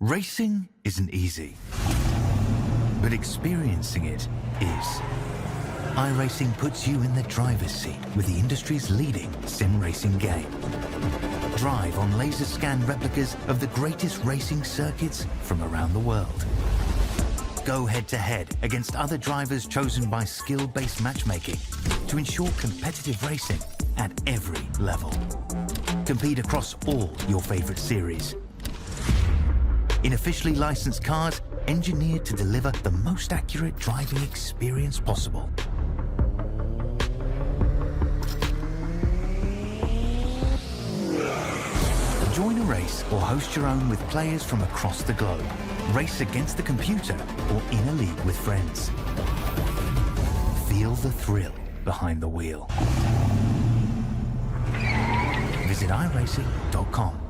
Racing isn't easy, but experiencing it is. iRacing puts you in the driver's seat with the industry's leading sim racing game. Drive on laser scan replicas of the greatest racing circuits from around the world. Go head-to-head against other drivers chosen by skill-based matchmaking to ensure competitive racing at every level. Compete across all your favorite series. In officially licensed cars, engineered to deliver the most accurate driving experience possible. Join a race or host your own with players from across the globe. Race against the computer or in a league with friends. Feel the thrill behind the wheel. Visit iRacing.com.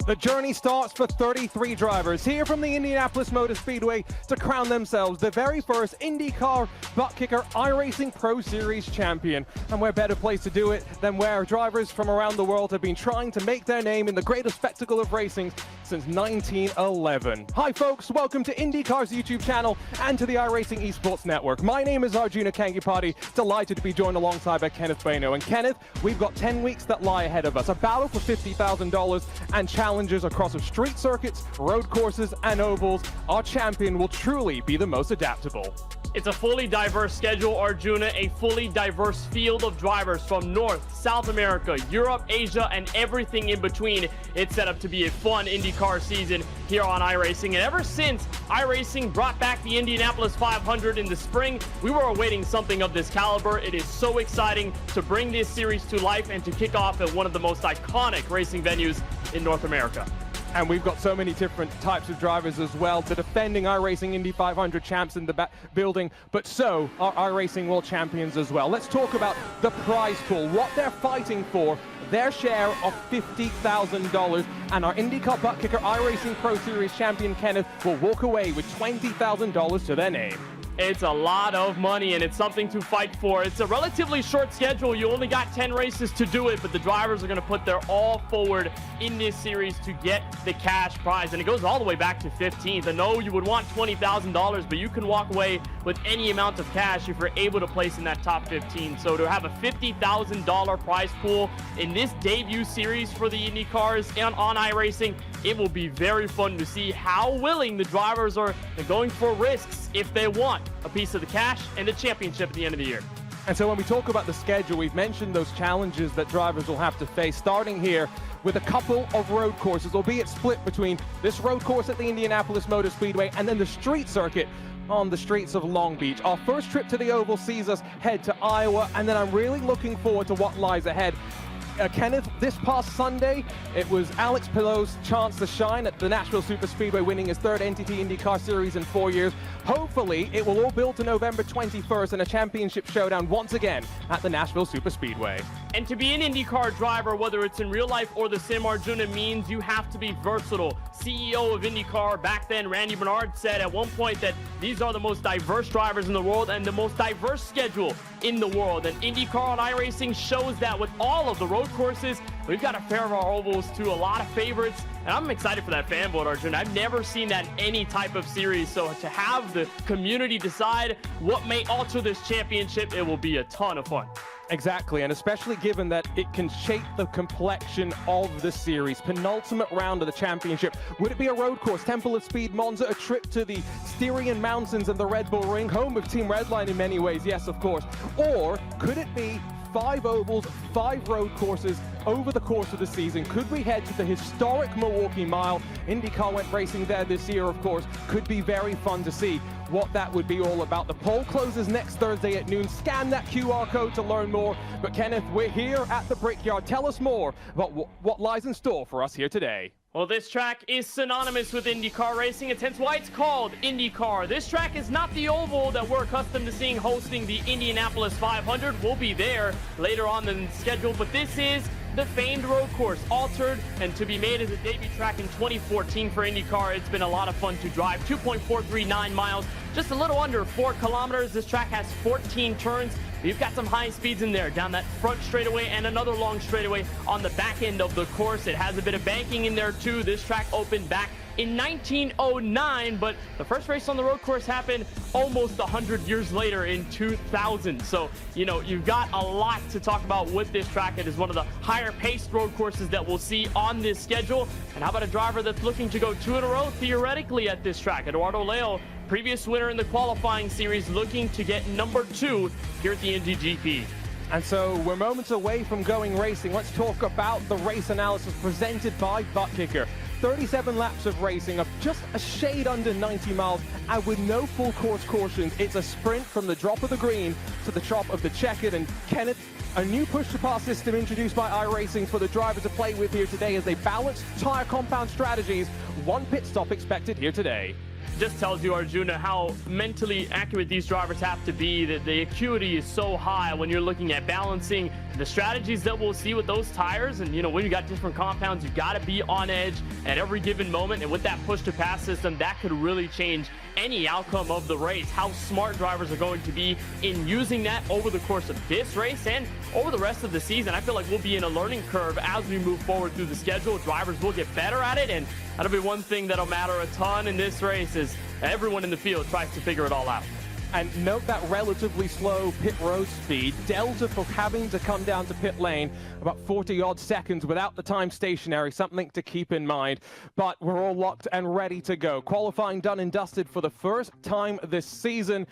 The journey starts for 33 drivers here from the Indianapolis Motor Speedway to crown themselves the very first INDYCAR Buttkicker iRacing Pro Series champion. And where better place to do it than where drivers from around the world have been trying to make their name in the greatest spectacle of racing since 1911. Hi folks, welcome to INDYCAR's YouTube channel and to the iRacing Esports Network. My name is Arjuna Kangipati, delighted to be joined alongside by Kenneth Bueno. And Kenneth, we've got 10 weeks that lie ahead of us, a battle for $50,000 and challenges across of street circuits, road courses and ovals. Our champion will truly be the most adaptable. It's a fully diverse schedule, Arjuna, a fully diverse field of drivers from North, South America, Europe, Asia, and everything in between. It's set up to be a fun INDYCAR season here on iRacing. And ever since iRacing brought back the Indianapolis 500 in the spring, we were awaiting something of this caliber. It is so exciting to bring this series to life and to kick off at one of the most iconic racing venues in North America. And we've got so many different types of drivers as well. The defending iRacing Indy 500 champs in the building, but so are iRacing World Champions as well. Let's talk about the prize pool, what they're fighting for, their share of $50,000. And our INDYCAR Buttkicker iRacing Pro Series champion, Kenneth, will walk away with $20,000 to their name. It's a lot of money, and it's something to fight for. It's a relatively short schedule. You only got 10 races to do it, but the drivers are going to put their all forward in this series to get the cash prize. And it goes all the way back to 15th. I know you would want $20,000, but you can walk away with any amount of cash if you're able to place in that top 15. So to have a $50,000 prize pool in this debut series for the INDYCARs and on iRacing, it will be very fun to see how willing the drivers are going for risks if they want a piece of the cash and the championship at the end of the year. And so when we talk about the schedule, we've mentioned those challenges that drivers will have to face, starting here with a couple of road courses, albeit split between this road course at the Indianapolis Motor Speedway and then the street circuit on the streets of Long Beach. Our first trip to the oval sees us head to Iowa, and then I'm really looking forward to what lies ahead. Kenneth, this past Sunday, it was Alex Pillow's chance to shine at the Nashville Superspeedway, winning his third NTT IndyCar Series in 4 years. Hopefully, it will all build to November 21st and a championship showdown once again at the Nashville Superspeedway. And to be an IndyCar driver, whether it's in real life or the sim, Arjuna, means you have to be versatile. CEO of IndyCar back then, Randy Bernard, said at one point that these are the most diverse drivers in the world and the most diverse schedule in the world. And IndyCar on iRacing shows that with all of the road courses. We've got a pair of our ovals too, a lot of favorites, and I'm excited for that fan vote, Arjun. I've never seen that in any type of series, so to have the community decide what may alter this championship, it will be a ton of fun. Exactly, and especially given that it can shape the complexion of the series. Penultimate round of the championship. Would it be a road course, Temple of Speed, Monza, a trip to the Styrian Mountains and the Red Bull Ring, home of Team Redline in many ways, yes, of course. Or could it be 5 ovals, 5 road courses over the course of the season? Could we head to the historic Milwaukee Mile? IndyCar went racing there this year, of course. Could be very fun to see what that would be all about. The poll closes next Thursday at noon. Scan that QR code to learn more. But Kenneth, we're here at the Brickyard. Tell us more about what lies in store for us here today. Well, this track is synonymous with IndyCar racing. It's hence why it's called IndyCar. This track is not the oval that we're accustomed to seeing hosting the Indianapolis 500. We'll be there later on in the schedule, but this is the famed road course, altered and to be made as a debut track in 2014 for IndyCar. It's been a lot of fun to drive. 2.439 miles, just a little under 4 kilometers. This track has 14 turns. You've got some high speeds in there down that front straightaway and another long straightaway on the back end of the course. It has a bit of banking in there too. This track opened back in 1909, but the first race on the road course happened almost 100 years later in 2000. So, you know, you've got a lot to talk about with this track. It is one of the higher paced road courses that we'll see on this schedule. And how about a driver that's looking to go 2 in a row theoretically at this track? Eduardo Leo, previous winner in the qualifying series, looking to get number 2 here at the Indy GP. And so we're moments away from going racing. Let's talk about the race analysis presented by Buttkicker. 37 laps of racing of just a shade under 90 miles, and with no full course cautions. It's a sprint from the drop of the green to the top of the checkered. And Kenneth, a new push-to-pass system introduced by iRacing for the driver to play with here today as they balance tire compound strategies. 1 pit stop expected here today. Just tells you, Arjuna, how mentally accurate these drivers have to be, that the acuity is so high when you're looking at balancing the strategies that we'll see with those tires. And, you know, when you got different compounds, you got to be on edge at every given moment. And with that push-to-pass system, that could really change any outcome of the race. How smart drivers are going to be in using that over the course of this race and over the rest of the season. I feel like we'll be in a learning curve as we move forward through the schedule. Drivers will get better at it, and that'll be one thing that'll matter a ton in this race is everyone in the field tries to figure it all out. And note that relatively slow pit road speed. Delta for having to come down to pit lane about 40-odd seconds without the time stationary, something to keep in mind. But we're all locked and ready to go. Qualifying done and dusted for the first time this season.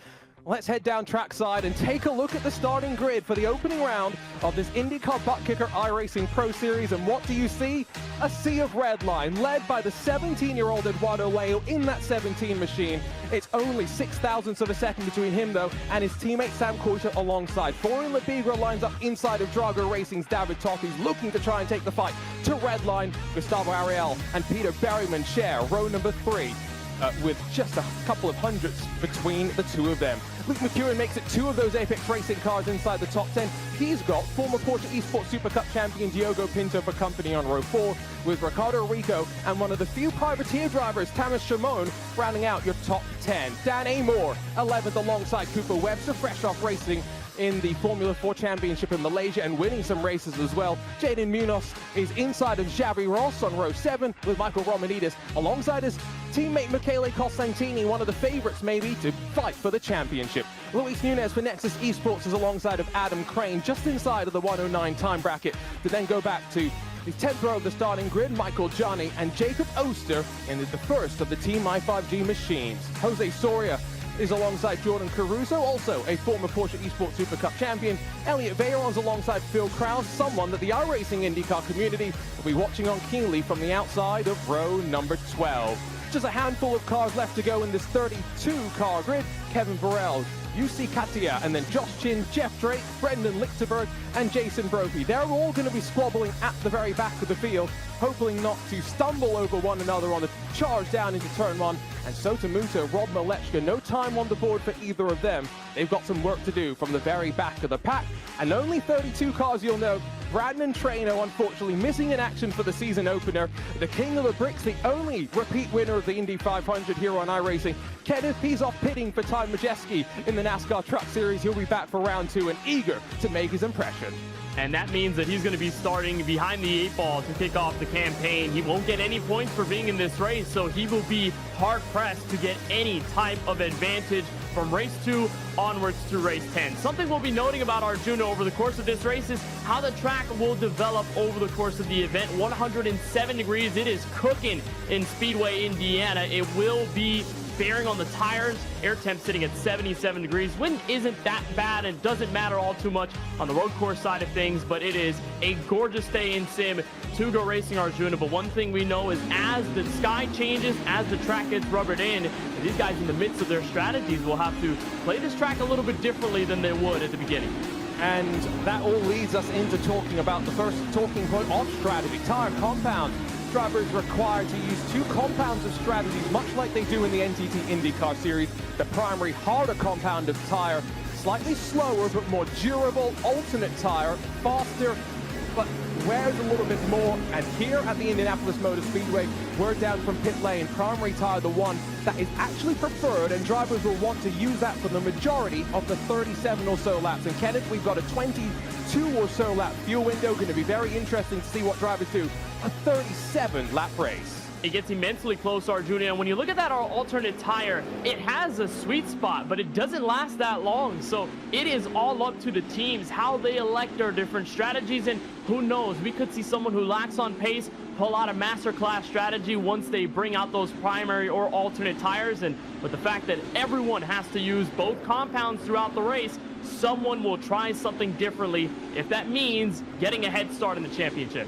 Let's head down trackside and take a look at the starting grid for the opening round of this INDYCAR Buttkicker iRacing Pro Series. And what do you see? A sea of red line, led by the 17-year-old Eduardo Leo in that 17 machine. It's only 0.06 of a second between him, though, and his teammate Sam Coulter alongside. Florian Labigra lines up inside of Drago Racing's David Toth, who's looking to try and take the fight to redline. Gustavo Ariel and Peter Berryman share row number 3. With just a couple of hundredths between the two of them. Luke McEwen makes it 2 of those Apex Racing cars inside the top 10. He's got former Porsche Esports Super Cup champion Diogo Pinto for company on row 4, with Ricardo Rico and one of the few privateer drivers, Tamas Shimon, rounding out your top 10. Dan Amor, 11th alongside Cooper Webster, fresh off racing in the Formula 4 Championship in Malaysia and winning some races as well. Jaden Munoz is inside of Xavi Ross on row 7 with Michael Romanidis alongside his teammate Michele Costantini, one of the favorites maybe to fight for the championship. Luis Nunez for Nexus Esports is alongside of Adam Crane just inside of the 109 time bracket to then go back to the 10th row of the starting grid, Michael Johnny and Jacob Oster in the first of the Team i5G machines. Jose Soria is alongside Jordan Caruso, also a former Porsche Esports Super Cup champion. Elliot Veyron's alongside Phil Krause, someone that the iRacing IndyCar community will be watching on keenly from the outside of row number 12. Just a handful of cars left to go in this 32-car grid. Kevin Burrell, UC Katia, and then Josh Chin, Jeff Drake, Brendan Lichtenberg, and Jason Brophy. They're all going to be squabbling at the very back of the field, hoping not to stumble over one another on the charge down into turn one. And Sota Muta, Rob Malechka, no time on the board for either of them. They've got some work to do from the very back of the pack. And only 32 cars, you'll know. Brandon Traino, unfortunately, missing in action for the season opener. The King of the Bricks, the only repeat winner of the Indy 500 here on iRacing. Kenneth, he's off pitting for Ty Majeski in the NASCAR Truck Series. He'll be back for round 2 and eager to make his impression. And that means that he's going to be starting behind the 8-ball to kick off the campaign. He won't get any points for being in this race, so he will be hard-pressed to get any type of advantage from race 2 onwards to race 10. Something we'll be noting about Arjuna over the course of this race is how the track will develop over the course of the event. 107 degrees, it is cooking in Speedway, Indiana. It will be bearing on the tires. Air temp sitting at 77 degrees. Wind isn't that bad and doesn't matter all too much on the road course side of things, but it is a gorgeous day in sim to go racing Arjuna. But one thing we know is as the sky changes, as the track gets rubbered in, these guys in the midst of their strategies will have to play this track a little bit differently than they would at the beginning. And that all leads us into talking about the first talking point of strategy, tire compound. Drivers required to use 2 compounds of strategies, much like they do in the NTT INDYCAR series. The primary harder compound of tire, slightly slower but more durable alternate tire, faster but wears a little bit more. And here at the Indianapolis Motor Speedway, we're down from pit lane. Primary tire, the one that is actually preferred, and drivers will want to use that for the majority of the 37 or so laps. And Kenneth, we've got a 22 or so lap fuel window. Going to be very interesting to see what drivers do. A 37 lap race. It gets immensely close, Arjuna, and when you look at that alternate tire, it has a sweet spot, but it doesn't last that long. So it is all up to the teams how they elect their different strategies, and who knows, we could see someone who lacks on pace pull out a masterclass strategy once they bring out those primary or alternate tires. And with the fact that everyone has to use both compounds throughout the race, someone will try something differently if that means getting a head start in the championship.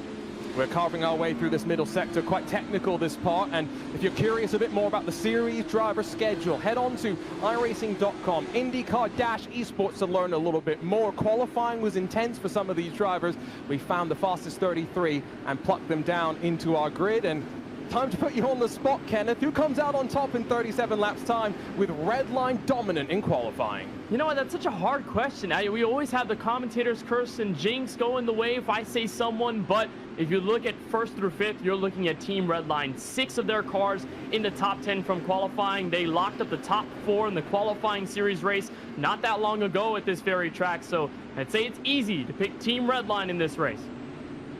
We're carving our way through this middle sector, quite technical this part, and if you're curious a bit more about the series driver schedule, head on to iRacing.com, INDYCAR-esports to learn a little bit more. Qualifying was intense for some of these drivers. We found the fastest 33 and plucked them down into our grid. And time to put you on the spot, Kenneth. Who comes out on top in 37 laps time with red line dominant in qualifying? You know what, that's such a hard question. We always have the commentators curse and jinx going the way if I say someone, but if you look at 1st through 5th, you're looking at Team Redline. 6 of their cars in the top 10 from qualifying. They locked up the top 4 in the qualifying series race not that long ago at this very track, so I'd say it's easy to pick Team Redline in this race.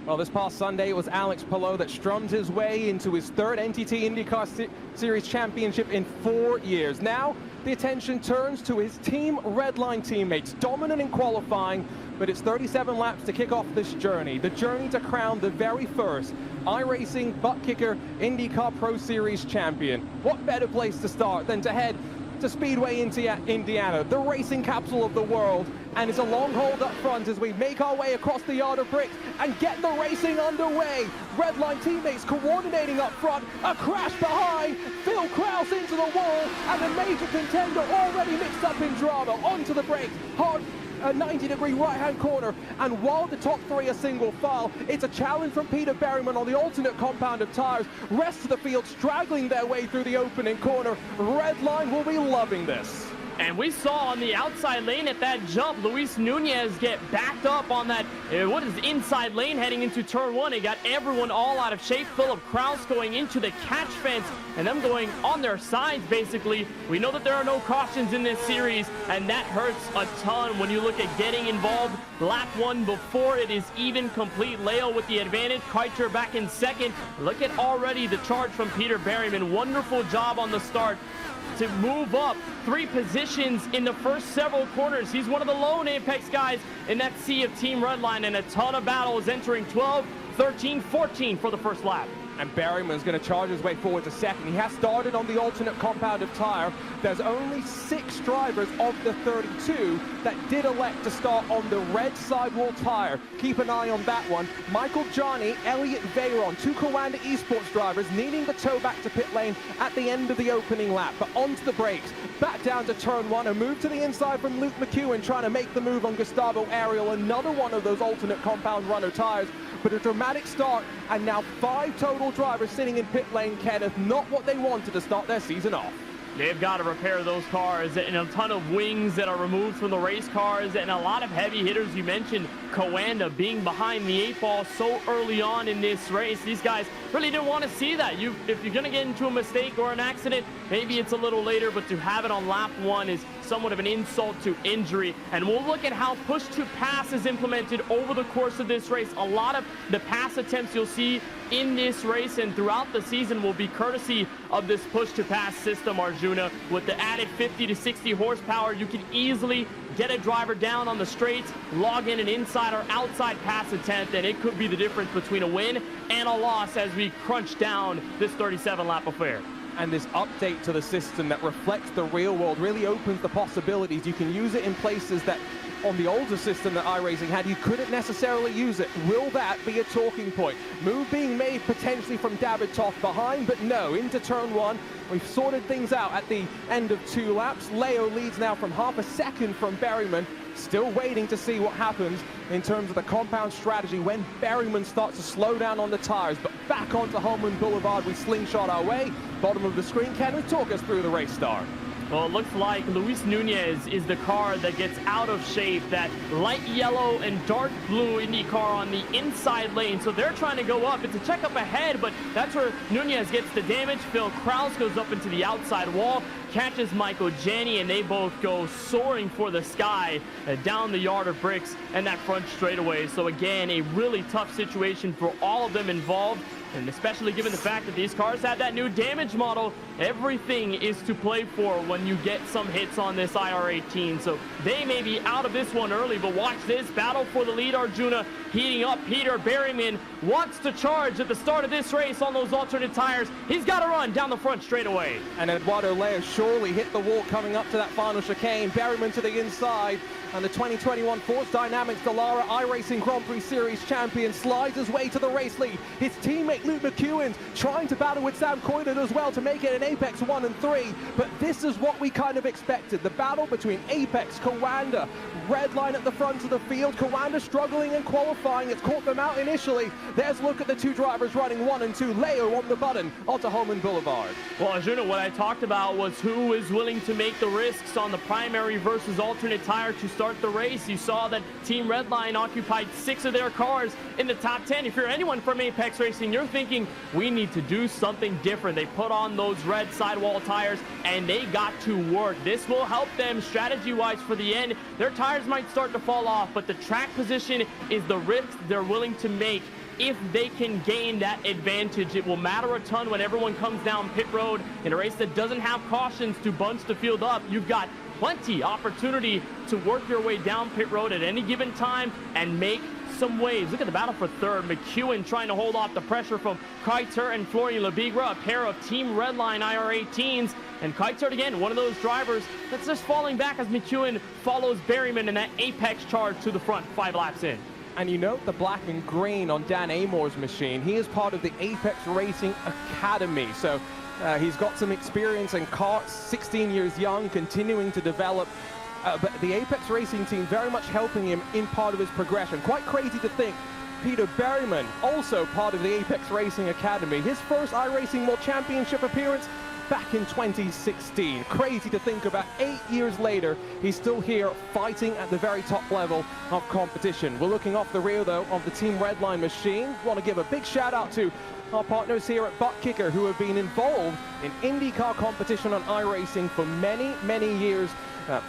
Well, this past Sunday, it was Alex Palou that strummed his way into his 3rd NTT IndyCar Series championship in 4 years. Now, the attention turns to his Team Redline teammates, dominant in qualifying, but it's 37 laps to kick off this journey. The journey to crown the very first iRacing Buttkicker INDYCAR Pro Series champion. What better place to start than to head to Speedway, Indiana, the racing capital of the world. And it's a long hold up front as we make our way across the yard of bricks and get the racing underway. Redline teammates coordinating up front, a crash behind, Phil Kraus into the wall, and the major contender already mixed up in drama. Onto the brakes, hard a 90-degree right-hand corner, and while the top 3 are single file, it's a challenge from Peter Berryman on the alternate compound of tires. Rest of the field straggling their way through the opening corner. Redline will be loving this. And we saw on the outside lane at that jump, Luis Nunez get backed up on that, inside lane heading into turn 1. It got everyone all out of shape. Philip Kraus going into the catch fence and them going on their sides, basically. We know that there are no cautions in this series, and that hurts a ton when you look at getting involved. Lap 1 before it is even complete. Leo with the advantage. Kuyter back in 2nd. Look at already the charge from Peter Berryman. Wonderful job on the start to move up 3 positions in the first several corners. He's one of the lone apex guys in that sea of Team Redline, and a ton of battles entering 12, 13, 14 for the first lap. And Berryman's going to charge his way forward to second. He has started on the alternate compounded tire. There's only 6 drivers of the 32 that did elect to start on the red sidewall tire. Keep an eye on that one. Michael Johnny, Elliot Veyron, 2 Coanda Esports drivers needing the tow back to pit lane at the end of the opening lap. But onto the brakes, back down to turn 1, a move to the inside from Luke McEwen trying to make the move on Gustavo Ariel, another one of those alternate compound runner tires. But a dramatic start, and now 5 total drivers sitting in pit lane, Kenneth, not what they wanted to start their season off. They've got to repair those cars, and a ton of wings that are removed from the race cars, and a lot of heavy hitters. You mentioned Coanda being behind the 8 ball so early on in this race. These guys really didn't want to see that. If you're going to get into a mistake or an accident, maybe it's a little later, but to have it on lap 1 is somewhat of an insult to injury. And we'll look at how push to pass is implemented over the course of this race. A lot of the pass attempts you'll see in this race and throughout the season will be courtesy of this push to pass system, Arjuna. With the added 50 to 60 horsepower, you can easily get a driver down on the straights, log in an inside or outside pass attempt, and it could be the difference between a win and a loss as we crunch down this 37-lap affair. And this update to the system that reflects the real world really opens the possibilities. You can use it in places that on the older system that iRacing had, you couldn't necessarily use it. Will that be a talking point? Move being made potentially from Davidoff behind, but no, into turn 1. We've sorted things out at the end of 2 laps. Leo leads now from half a second from Berryman. Still waiting to see what happens in terms of the compound strategy when Berryman starts to slow down on the tires. But back onto Holman Boulevard, we slingshot our way. Bottom of the screen, Kenneth, talk us through the race start. Well, it looks like Luis Nunez is the car that gets out of shape. That light yellow and dark blue IndyCar on the inside lane. So they're trying to go up. It's a check up ahead, but that's where Nunez gets the damage. Phil Kraus goes up into the outside wall, catches Michael Janney, and they both go soaring for the sky down the yard of bricks and that front straightaway. So again, a really tough situation for all of them involved. And especially given the fact that these cars have that new damage model, everything is to play for when you get some hits on this IR-18. So they may be out of this one early, but watch this battle for the lead. Arjuna heating up. Peter Berryman wants to charge at the start of this race on those alternate tires. He's got to run down the front straightaway. And Eduardo Leo surely hit the wall coming up to that final chicane. Berryman to the inside. And the 2021 Force Dynamics Dallara iRacing Grand Prix Series champion slides his way to the race lead. His teammate Luke McEwen trying to battle with Sam Coyden as well to make it an Apex 1 and 3. But this is what we kind of expected. The battle between Apex, Coanda, red line at the front of the field. Coanda struggling in qualifying. It's caught them out initially. There's a look at the 2 drivers running 1 and 2. Leo on the button onto Holman Boulevard. Well, Arjuna, what I talked about was who is willing to make the risks on the primary versus alternate tire to start the race. You saw that Team Redline occupied 6 of their cars in the top 10. If you're anyone from Apex Racing, you're thinking we need to do something different. They put on those red sidewall tires and they got to work. This will help them strategy-wise for the end. Their tires might start to fall off, but the track position is the risk they're willing to make. If they can gain that advantage, it will matter a ton when everyone comes down pit road in a race that doesn't have cautions to bunch the field up. You've got plenty opportunity to work your way down pit road at any given time and make some waves. Look at the battle for third. McEwen trying to hold off the pressure from Kuyter and Florian Labigra, a pair of Team Redline IR-18s. And Kuyter, again, one of those drivers that's just falling back as McEwen follows Berryman in that Apex charge to the front 5 laps in. And you note the black and green on Dan Amore's machine. He is part of the Apex Racing Academy. So he's got some experience in karts, 16 years young, continuing to develop. But the Apex Racing team very much helping him in part of his progression. Quite crazy to think Peter Berryman, also part of the Apex Racing Academy. His first iRacing World Championship appearance back in 2016. Crazy to think about 8 years later, he's still here fighting at the very top level of competition. We're looking off the rear, though, of the Team Redline machine. Want to give a big shout out to our partners here at Buttkicker, who have been involved in IndyCar competition on iRacing for many, many years.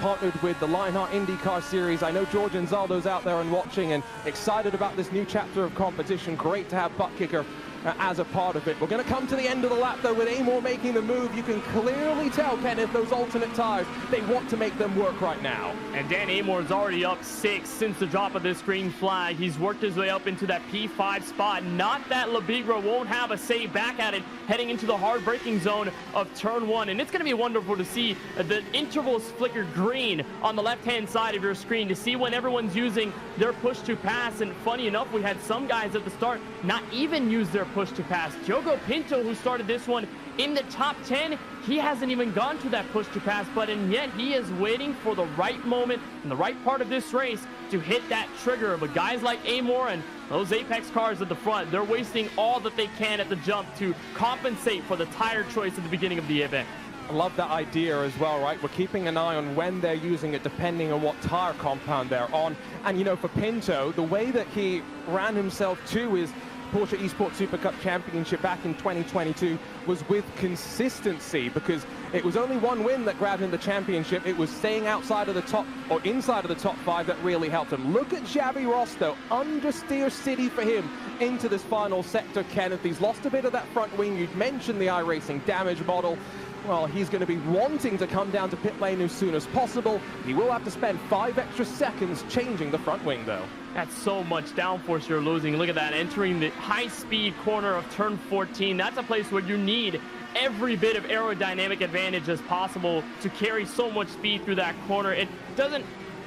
Partnered with the Lionheart INDYCAR Series. I know George and Zaldo's out there and watching and excited about this new chapter of competition. Great to have Buttkicker as a part of it. We're going to come to the end of the lap, though, with Amor making the move. You can clearly tell, Kenneth, those alternate tires, they want to make them work right now. And Dan Amor is already up 6 since the drop of this green flag. He's worked his way up into that P5 spot. Not that Labigra won't have a say back at it heading into the hard braking zone of turn 1. And it's going to be wonderful to see the intervals flicker green on the left-hand side of your screen to see when everyone's using their push to pass. And funny enough, we had some guys at the start not even use their push to pass. Diogo Pinto, who started this one in the top 10, he hasn't even gone to that push to pass, and yet he is waiting for the right moment and the right part of this race to hit that trigger. But guys like Amor and those Apex cars at the front, they're wasting all that they can at the jump to compensate for the tire choice at the beginning of the event. I love that idea as well, right? We're keeping an eye on when they're using it depending on what tire compound they're on. And, you know, for Pinto, the way that he ran himself to his Porsche Esports Super Cup Championship back in 2022 was with consistency, because it was only one win that grabbed him the championship. It was staying outside of the top, or inside of the top 5, that really helped him. Look at Xavi Ross, though. Understeer city for him into this final sector, Kenneth. He's lost a bit of that front wing. You'd mentioned the iRacing damage model. Well, he's going to be wanting to come down to pit lane as soon as possible. He will have to spend 5 extra seconds changing the front wing, though. That's so much downforce you're losing. Look at that, entering the high-speed corner of turn 14. That's a place where you need every bit of aerodynamic advantage as possible to carry so much speed through that corner. It doesn't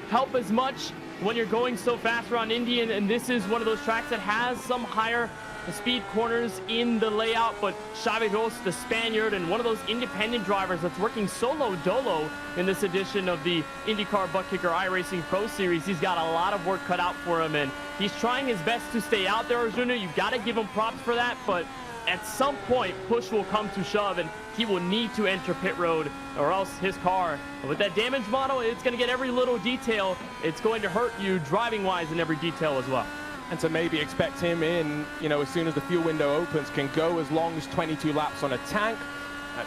help as much when you're going so fast around Indy, and this is one of those tracks that has some higher speed corners in the layout. But Xavi Ross, the Spaniard, and one of those independent drivers that's working solo dolo in this edition of the INDYCAR Buttkicker iRacing Pro Series, he's got a lot of work cut out for him, and he's trying his best to stay out there, Arjuna. You've got to give him props for that, but at some point, push will come to shove, and he will need to enter pit road, or else his car, with that damage model, it's going to get every little detail. It's going to hurt you driving-wise in every detail as well. And to maybe expect him in, you know, as soon as the fuel window opens, can go as long as 22 laps on a tank.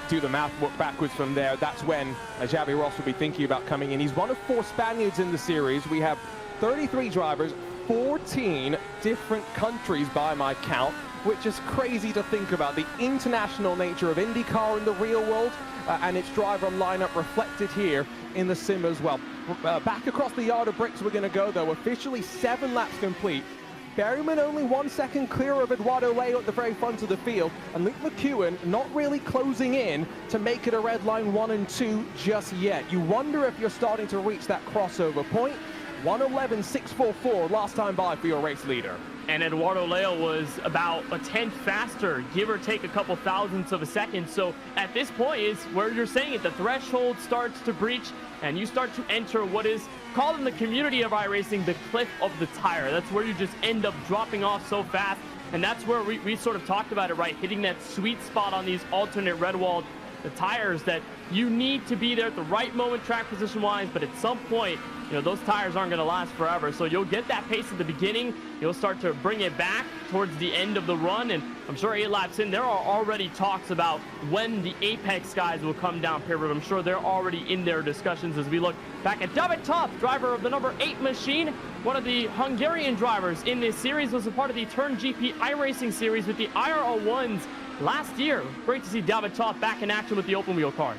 Do the math, work backwards from there. That's when Xavi Ross will be thinking about coming in. He's one of 4 Spaniards in the series. We have 33 drivers, 14 different countries by my count, which is crazy to think about. The international nature of IndyCar in the real world, and its driver lineup reflected here in the sim as well. Back across the yard of bricks we're going to go, though. Officially 7 laps complete. Berryman only 1 second clear of Eduardo Leo at the very front of the field, and Luke McEwen not really closing in to make it a red line 1 and 2 just yet. You wonder if you're starting to reach that crossover point. 1:11.644 last time by for your race leader. And Eduardo Leo was about a 10th faster, give or take a couple thousandths of a second. So at this point is where you're saying it, the threshold starts to breach, and you start to enter what is called in the community of iRacing the cliff of the tire. That's where you just end up dropping off so fast, and that's where we sort of talked about it, right? Hitting that sweet spot on these alternate red-walled tires, that you need to be there at the right moment track position-wise, but at some point, you know, those tires aren't going to last forever. So you'll get that pace at the beginning. You'll start to bring it back towards the end of the run. And I'm sure 8 laps in, there are already talks about when the Apex guys will come down pit road. I'm sure they're already in their discussions as we look back at David Toth, driver of the number 8 machine. One of the Hungarian drivers in this series, was a part of the Turn GP iRacing series with the IR01s last year. Great to see David Toth back in action with the open wheel cars.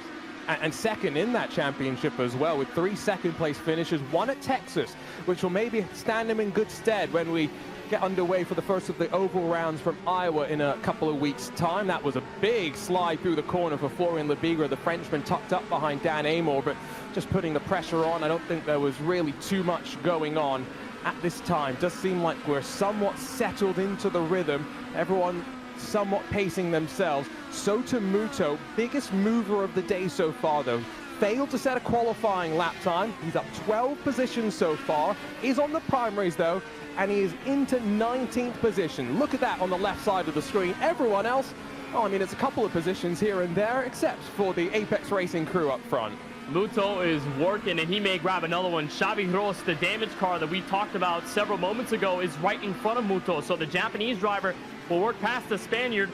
And second in that championship as well, with 3 second-place finishes, 1 at Texas, which will maybe stand him in good stead when we get underway for the first of the oval rounds from Iowa in a couple of weeks' time. That was a big slide through the corner for Florian Labigra, the Frenchman tucked up behind Dan Amor, but just putting the pressure on. I don't think there was really too much going on at this time. Does seem like we're somewhat settled into the rhythm. Everyone somewhat pacing themselves. Sota Muto, biggest mover of the day so far, though. Failed to set a qualifying lap time. He's up 12 positions so far. Is on the primaries, though, and he is into 19th position. Look at that on the left side of the screen. Everyone else, oh, I mean, it's a couple of positions here and there, except for the Apex Racing crew up front. Muto is working, and he may grab another one. Xavi Ross, the damage car that we talked about several moments ago, is right in front of Muto. So the Japanese driver will work past the Spaniard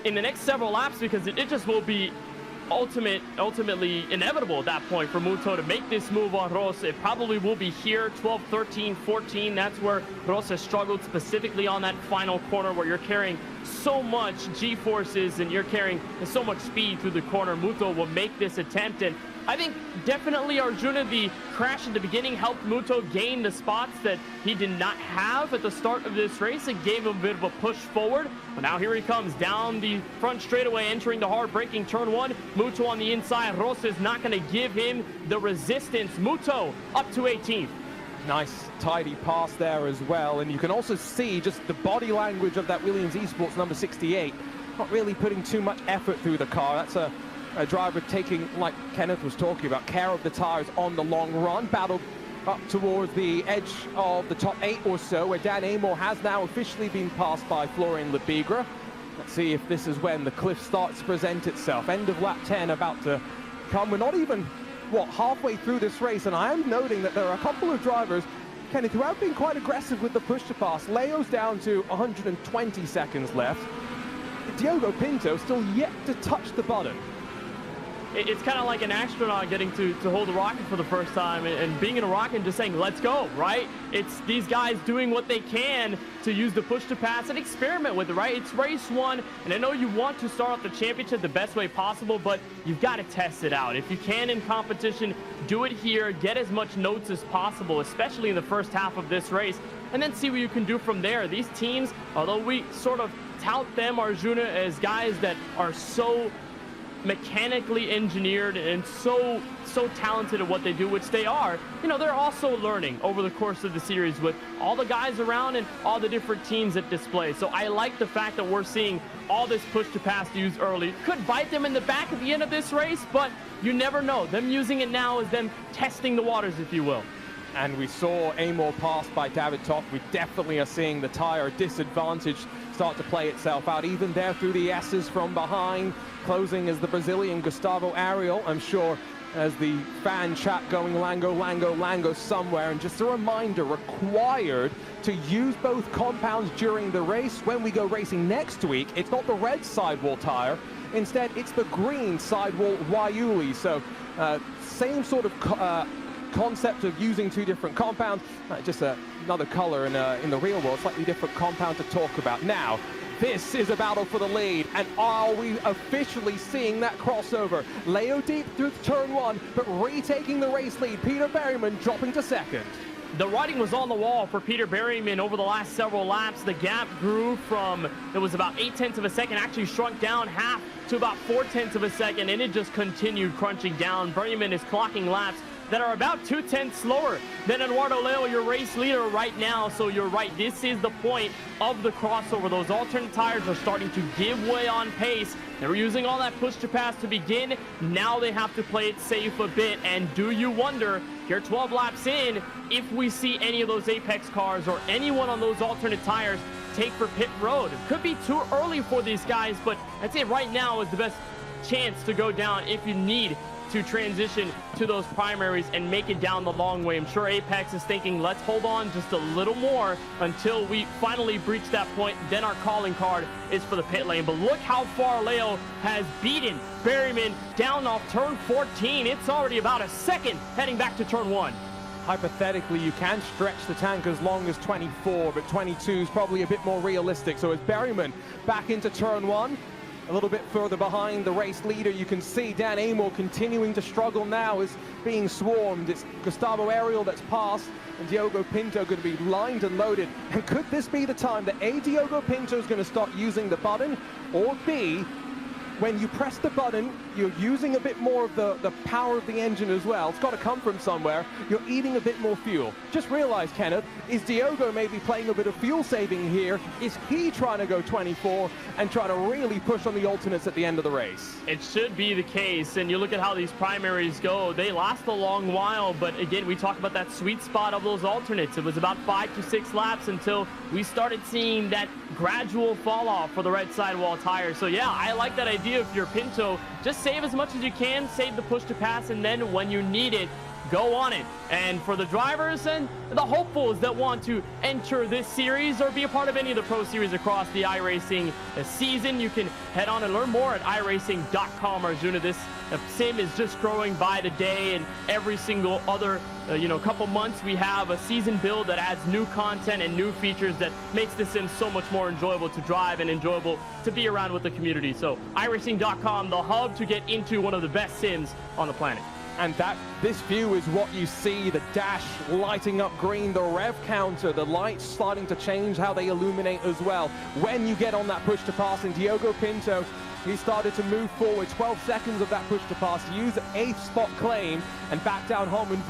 in the next several laps, because it just will be ultimately inevitable at that point for Muto to make this move on Ross. It probably will be here, 12, 13, 14. That's where Ross has struggled, specifically on that final corner where you're carrying so much G-forces and you're carrying so much speed through the corner. Muto will make this attempt, and I think definitely Arjuna, the crash at the beginning helped Muto gain the spots that he did not have at the start of this race. It gave him a bit of a push forward. But now here he comes down the front straightaway, entering the hard braking turn one. Muto on the inside. Ross is not going to give him the resistance. Muto up to 18th. Nice tidy pass there as well, and you can also see just the body language of that Williams Esports number 68, not really putting too much effort through the car. That's a driver taking, like Kenneth was talking about, care of the tires on the long run. Battled up towards the edge of the top 8 or so, where Dan Amor has now officially been passed by Florian Lebigra. Let's see if this is when the cliff starts to present itself. End of lap 10 about to come. We're not even, what, halfway through this race, and I am noting that there are a couple of drivers, Kenneth, who have been quite aggressive with the push to pass. Leo's down to 120 seconds left. Diogo Pinto still yet to touch the button. It's kind of like an astronaut getting to hold a rocket for the first time and being in a rocket and just saying, let's go, right? It's these guys doing what they can to use the push to pass and experiment with it, right? It's race one, and I know you want to start off the championship the best way possible, but you've got to test it out. If you can in competition, do it here, get as much notes as possible, especially in the first half of this race, and then see what you can do from there. These teams, although we sort of tout them, Arjuna, as guys that are so mechanically engineered and so talented at what they do, which they are, you know, they're also learning over the course of the series with all the guys around and all the different teams at display. So I like the fact that we're seeing all this push to pass used early. Could bite them in the back at the end of this race, but you never know. Them using it now is them testing the waters, if you will. And we saw Amor passed by David Topp. We definitely are seeing the tire disadvantage start to play itself out, even there through the S's from behind. Closing as the Brazilian Gustavo Ariel, I'm sure, as the fan chat going Lango, Lango, Lango somewhere. And just a reminder, required to use both compounds during the race. When we go racing next week, it's not the red sidewall tire. Instead, it's the green sidewall Waiuli. So same sort of concept of using two different compounds, just another color in the real world, slightly different compound to talk about. Now, this is a battle for the lead, and are we officially seeing that crossover? Leo deep through turn one, but retaking the race lead. Peter Berryman dropping to second. The writing was on the wall for Peter Berryman over the last several laps. The gap grew from, it was about 0.8 of a second, actually shrunk down half to about 0.4 of a second, and it just continued crunching down. Berryman is clocking laps that are about 0.2 slower than Eduardo Leo, your race leader right now. So you're right, this is the point of the crossover. Those alternate tires are starting to give way on pace. They were using all that push to pass to begin. Now they have to play it safe a bit. And do you wonder, here 12 laps in, if we see any of those Apex cars or anyone on those alternate tires take for pit road? It could be too early for these guys, but I'd say right now is the best chance to go down if you need to transition to those primaries and make it down the long way. I'm sure Apex is thinking, let's hold on just a little more until we finally breach that point. Then our calling card is for the pit lane. But look how far Leo has beaten Berryman down off turn 14. It's already about a second heading back to turn one. Hypothetically, you can stretch the tank as long as 24, but 22 is probably a bit more realistic. So as Berryman back into turn one, a little bit further behind the race leader, you can see Dan Amor continuing to struggle now, is being swarmed. It's Gustavo Ariel that's passed, and Diogo Pinto going to be lined and loaded. And could this be the time that A, Diogo Pinto is going to start using the button, or B, when you press the button, you're using a bit more of the power of the engine as well. It's got to come from somewhere. You're eating a bit more fuel. Just realize, Kenneth, is Diogo maybe playing a bit of fuel saving here? Is he trying to go 24 and try to really push on the alternates at the end of the race? It should be the case, and you look at how these primaries go. They last a long while, but again, we talk about that sweet spot of those alternates. It was about 5 to 6 laps until we started seeing that gradual fall off for the red sidewall tires. So yeah, I like that idea. If you're Pinto, just save as much as you can, save the push to pass, and then when you need it, go on it. And for the drivers and the hopefuls that want to enter this series or be a part of any of the Pro Series across the iRacing season, you can head on and learn more at iRacing.com. Arjuna, this sim is just growing by the day, and every single other couple months we have a season build that adds new content and new features that makes the sim so much more enjoyable to drive and enjoyable to be around with the community. So iRacing.com, the hub to get into one of the best sims on the planet. And this view is what you see, the dash lighting up green, the rev counter, the lights starting to change how they illuminate as well. When you get on that push to pass, and Diogo Pinto, he started to move forward, 12 seconds of that push to pass, use 8th spot claim, and back down home in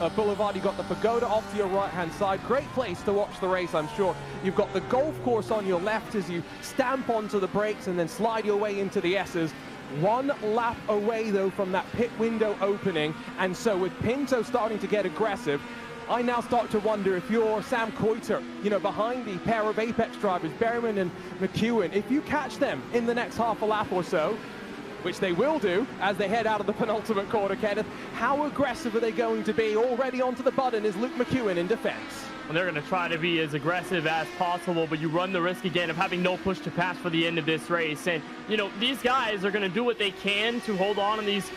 Boulevard. You got the pagoda off to your right-hand side. Great place to watch the race, I'm sure. You've got the golf course on your left as you stamp onto the brakes and then slide your way into the S's. One lap away, though, from that pit window opening, and so with Pinto starting to get aggressive, I now start to wonder if you're Sam Coiter, behind the pair of Apex drivers, Berryman and McEwen, if you catch them in the next half a lap or so, which they will do as they head out of the penultimate corner, Kenneth, how aggressive are they going to be? Already onto the button is Luke McEwen in defense. Well, they're going to try to be as aggressive as possible, but you run the risk again of having no push to pass for the end of this race. And, these guys are going to do what they can to hold on to these,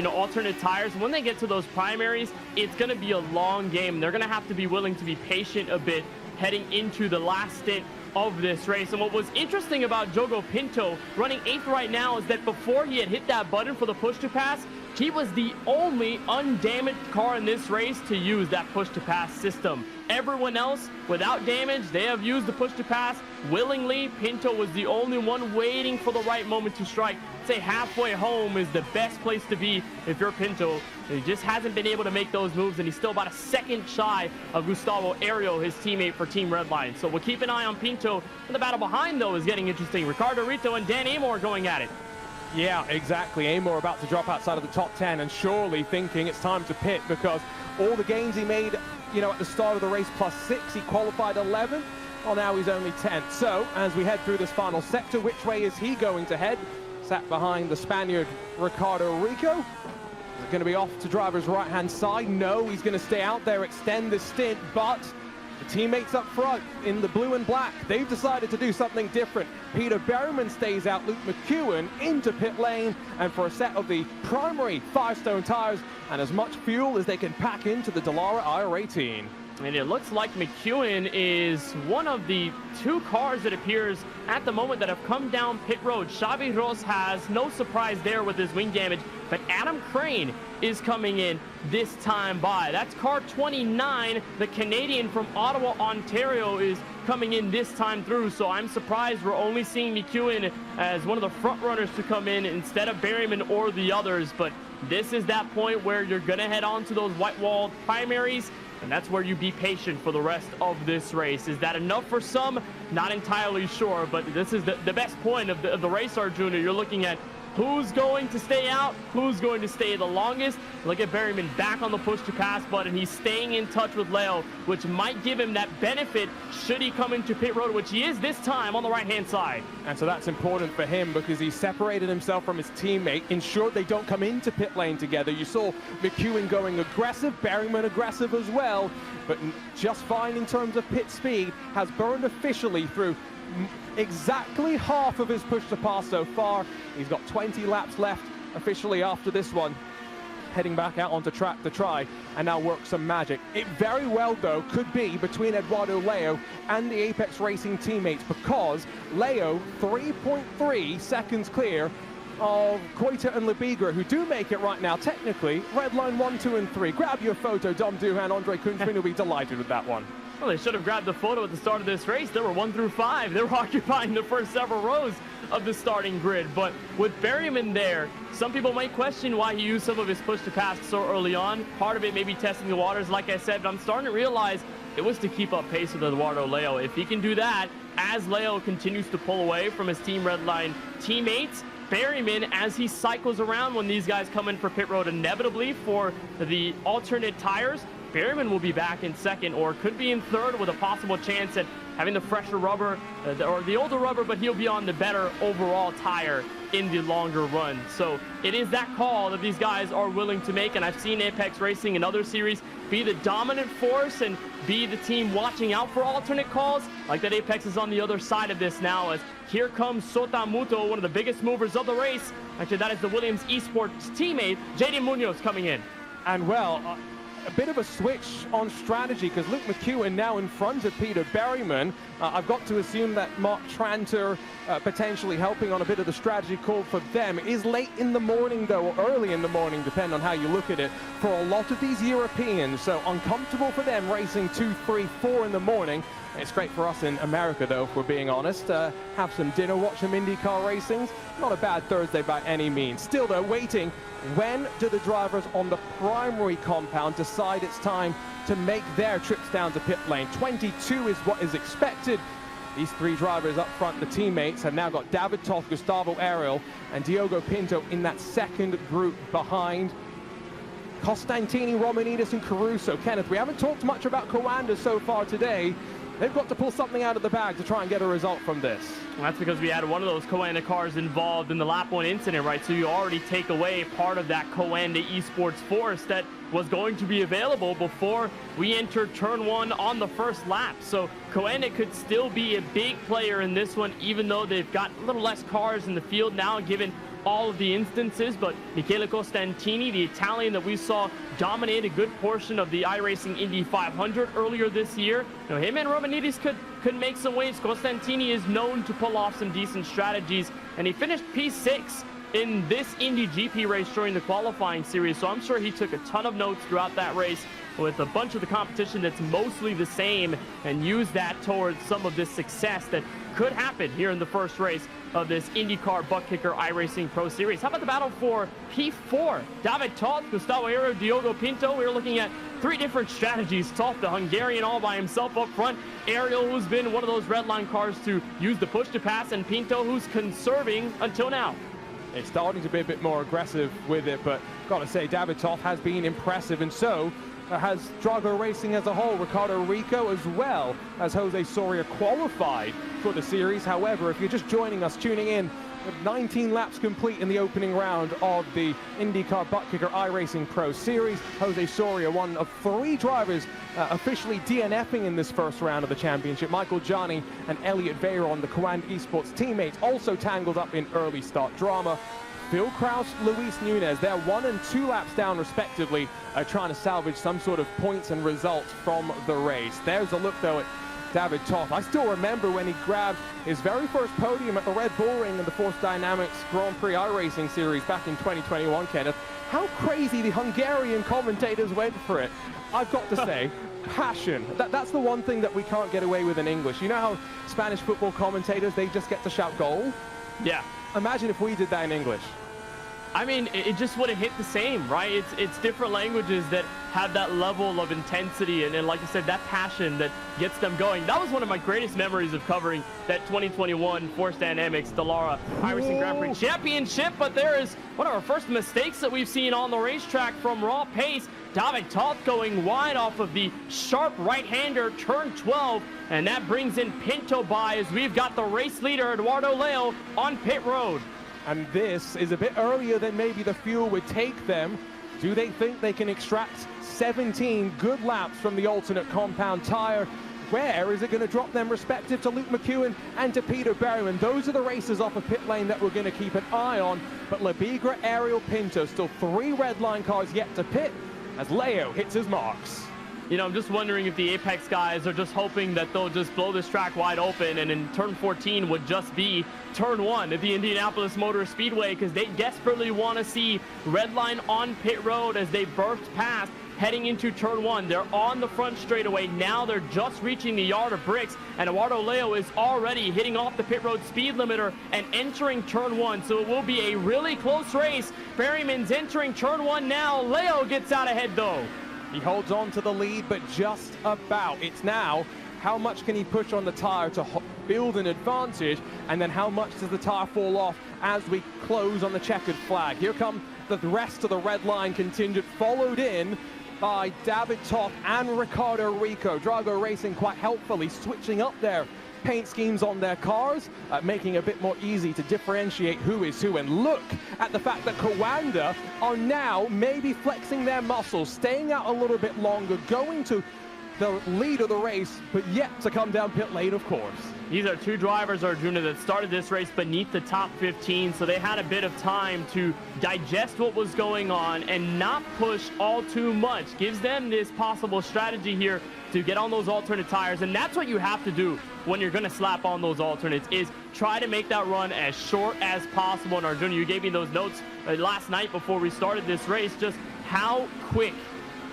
alternate tires. When they get to those primaries, it's going to be a long game. They're going to have to be willing to be patient a bit heading into the last stint of this race. And what was interesting about Diogo Pinto running 8th right now is that before he had hit that button for the push to pass, he was the only undamaged car in this race to use that push to pass system. Everyone else, without damage, they have used the push to pass willingly. Pinto was the only one waiting for the right moment to strike. Say halfway home is the best place to be if you're Pinto. He just hasn't been able to make those moves, and he's still about a second shy of Gustavo Ario, his teammate for Team Redline. So we'll keep an eye on Pinto. And the battle behind, though, is getting interesting. Ricardo Rito and Dan Amor going at it. Yeah, exactly. Amor about to drop outside of the top 10 and surely thinking it's time to pit, because all the gains he made, at the start of the race, +6, he qualified 11. Well, now he's only 10th. So as we head through this final sector, which way is he going to head? Sat behind the Spaniard Ricardo Rico. Is it going to be off to driver's right-hand side? No, he's going to stay out there, extend the stint, but the teammates up front in the blue and black, they've decided to do something different. Peter Berryman stays out, Luke McEwen into pit lane, and for a set of the primary Firestone tires and as much fuel as they can pack into the Dallara IR18. And it looks like McEwen is one of the 2 cars that appears at the moment that have come down pit road. Xavi Ros has no surprise there with his wing damage, but Adam Crane is coming in this time by. That's car 29. The Canadian from Ottawa, Ontario is coming in this time through, so I'm surprised we're only seeing McEwen as one of the front runners to come in instead of Berryman or the others. But this is that point where you're going to head on to those white-walled primaries, and that's where you be patient for the rest of this race. Is that enough for some? Not entirely sure, but this is the best point of the race, Arjuna. You're looking at who's going to stay out, who's going to stay the longest. Look at Berryman back on the push to pass button. He's staying in touch with Leo, which might give him that benefit should he come into pit road, which he is this time on the right-hand side. And so that's important for him because he separated himself from his teammate, ensured they don't come into pit lane together. You saw McEwen going aggressive, Berryman aggressive as well, but just fine in terms of pit speed, has burned officially through exactly half of his push to pass so far. He's got 20 laps left officially after this one, heading back out onto track to try and now work some magic. It very well, though, could be between Eduardo Leo and the Apex Racing teammates, because Leo 3.3 seconds clear of Coiter and Lebigra, who do make it right now technically. Red line 1, 2, and 3. Grab your photo, Dom Duhan. Andre Kunzman will be delighted with that one. Well, they should have grabbed the photo at the start of this race. There were 1 through 5. They were occupying the first several rows of the starting grid. But with Berryman there, some people might question why he used some of his push to pass so early on. Part of it may be testing the waters, like I said, but I'm starting to realize it was to keep up pace with Eduardo Leo. If he can do that, as Leo continues to pull away from his Team Redline teammates, Berryman, as he cycles around when these guys come in for pit road inevitably for the alternate tires, Berryman will be back in second or could be in third with a possible chance at having the fresher rubber, or the older rubber, but he'll be on the better overall tire in the longer run. So it is that call that these guys are willing to make, and I've seen Apex Racing in other series be the dominant force and be the team watching out for alternate calls. Like that, Apex is on the other side of this now, as here comes Sota Muto, one of the biggest movers of the race. Actually, that is the Williams Esports teammate, JD Munoz, coming in. And well, a bit of a switch on strategy, because Luke McEwen now in front of Peter Berryman. I've got to assume that Mark Tranter potentially helping on a bit of the strategy call for them. It is late in the morning, though, or early in the morning, depending on how you look at it, for a lot of these Europeans. So uncomfortable for them racing 2, 3, 4 in the morning. It's great for us in America, though, if we're being honest. Have some dinner, watch some IndyCar racings. Not a bad Thursday by any means. Still, though, waiting. When do the drivers on the primary compound decide it's time to make their trips down to pit lane? 22 is what is expected. These three drivers up front, the teammates, have now got David Toth, Gustavo Ariel, and Diogo Pinto in that second group behind Costantini, Romanidis, and Caruso. Kenneth, we haven't talked much about Coanda so far today. They've got to pull something out of the bag to try and get a result from this. Well, that's because we had one of those Coanda cars involved in the lap 1 incident, right? So you already take away part of that Coanda Esports force that was going to be available before we entered turn 1 on the first lap. So Coanda could still be a big player in this one, even though they've got a little less cars in the field now, given all of the instances. But Michele Costantini, the Italian that we saw dominate a good portion of the iRacing Indy 500 earlier this year, you know, him and Romanidis could make some waves. Costantini is known to pull off some decent strategies, and he finished P6 in this Indy GP race during the qualifying series, so I'm sure he took a ton of notes throughout that race with a bunch of the competition that's mostly the same, and used that towards some of this success that could happen here in the first race of this INDYCAR Buttkicker iRacing Pro Series. How about the battle for P4? David Toth, Gustavo Ariel, Diogo Pinto. We're looking at three different strategies. Toth, the Hungarian, all by himself up front. Ariel, who's been one of those red line cars to use the push to pass, and Pinto, who's conserving until now. It's starting to be a bit more aggressive with it, but gotta say, David Toth has been impressive, and so has Drago Racing as a whole. Ricardo Rico, as well as Jose Soria, qualified for the series. However, if you're just joining us, tuning in, with 19 laps complete in the opening round of the INDYCAR Buttkicker iRacing Pro Series, Jose Soria, one of three drivers officially DNFing in this first round of the championship. Michael Gianni and Elliot Veyron, the Coanda Esports teammates, also tangled up in early start drama. Phil Kraus, Luis Nunez, they're 1 and 2 laps down respectively, trying to salvage some sort of points and results from the race. There's a look, though, at David Toth. I still remember when he grabbed his very first podium at the Red Bull Ring in the Force Dynamics Grand Prix iRacing Series back in 2021, Kenneth. How crazy the Hungarian commentators went for it. I've got to say, passion. That's the one thing that we can't get away with in English. You know how Spanish football commentators, they just get to shout goal? Yeah. Imagine if we did that in English. I mean, it just wouldn't hit the same, right? It's different languages that have that level of intensity and like I said, that passion that gets them going. That was one of my greatest memories of covering that 2021 Force Dynamics Dallara iRacing Grand Prix Championship. But there is one of our first mistakes that we've seen on the racetrack from raw pace. David Toth going wide off of the sharp right-hander, turn 12, and that brings in Pinto by as we've got the race leader, Eduardo Leo, on pit road. And this is a bit earlier than maybe the fuel would take them. Do they think they can extract 17 good laps from the alternate compound tire? Where is it going to drop them respective to Luke McEwen and to Peter Berryman? Those are the races off a pit lane that we're going to keep an eye on. But Labigra, Ariel, Pinto, still 3 red line cars yet to pit as Leo hits his marks. You know, I'm just wondering if the Apex guys are just hoping that they'll just blow this track wide open, and in turn 14 would just be turn 1 at the Indianapolis Motor Speedway, because they desperately want to see Redline on pit road as they burst past heading into turn 1. They're on the front straightaway. Now they're just reaching the yard of bricks, and Eduardo Leo is already hitting off the pit road speed limiter and entering turn 1. So it will be a really close race. Berryman's entering turn 1 now. Leo gets out ahead, though. He holds on to the lead, but just about. It's now how much can he push on the tire to build an advantage, and then how much does the tire fall off as we close on the checkered flag. Here come the rest of the red line contingent, followed in by David Topp and Ricardo Rico. Drago Racing quite helpfully switching up their paint schemes on their cars, making it a bit more easy to differentiate who is who. And look at the fact that Coanda are now maybe flexing their muscles, staying out a little bit longer, going to the lead of the race, but yet to come down pit lane, of course. These are two drivers, Arjuna, that started this race beneath the top 15, so they had a bit of time to digest what was going on and not push all too much. Gives them this possible strategy here to get on those alternate tires, and that's what you have to do when you're going to slap on those alternates, is try to make that run as short as possible. And Arjuna, you gave me those notes last night before we started this race, just how quick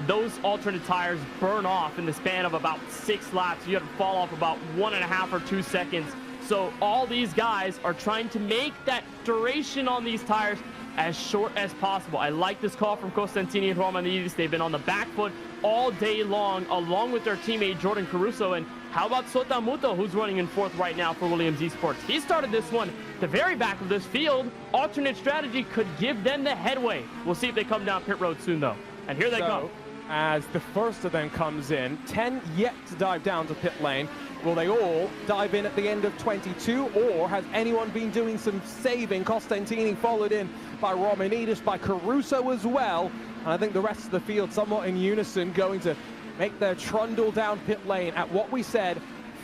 those alternate tires burn off in the span of about 6 laps. You have to fall off about 1.5 or 2 seconds. So all these guys are trying to make that duration on these tires as short as possible. I like this call from Costantini and Romanidis. They've been on the back foot all day long, along with their teammate Jordan Caruso. And how about Sotamuto, who's running in 4th right now for Williams Esports? He started this one at the very back of this field. Alternate strategy could give them the headway. We'll see if they come down pit road soon, though. And here they come. As the first of them comes in, 10 yet to dive down to pit lane. Will they all dive in at the end of 22, or has anyone been doing some saving? Costantini followed in by Romanidis, by Caruso as well. And I think the rest of the field somewhat in unison going to make their trundle down pit lane at what we said,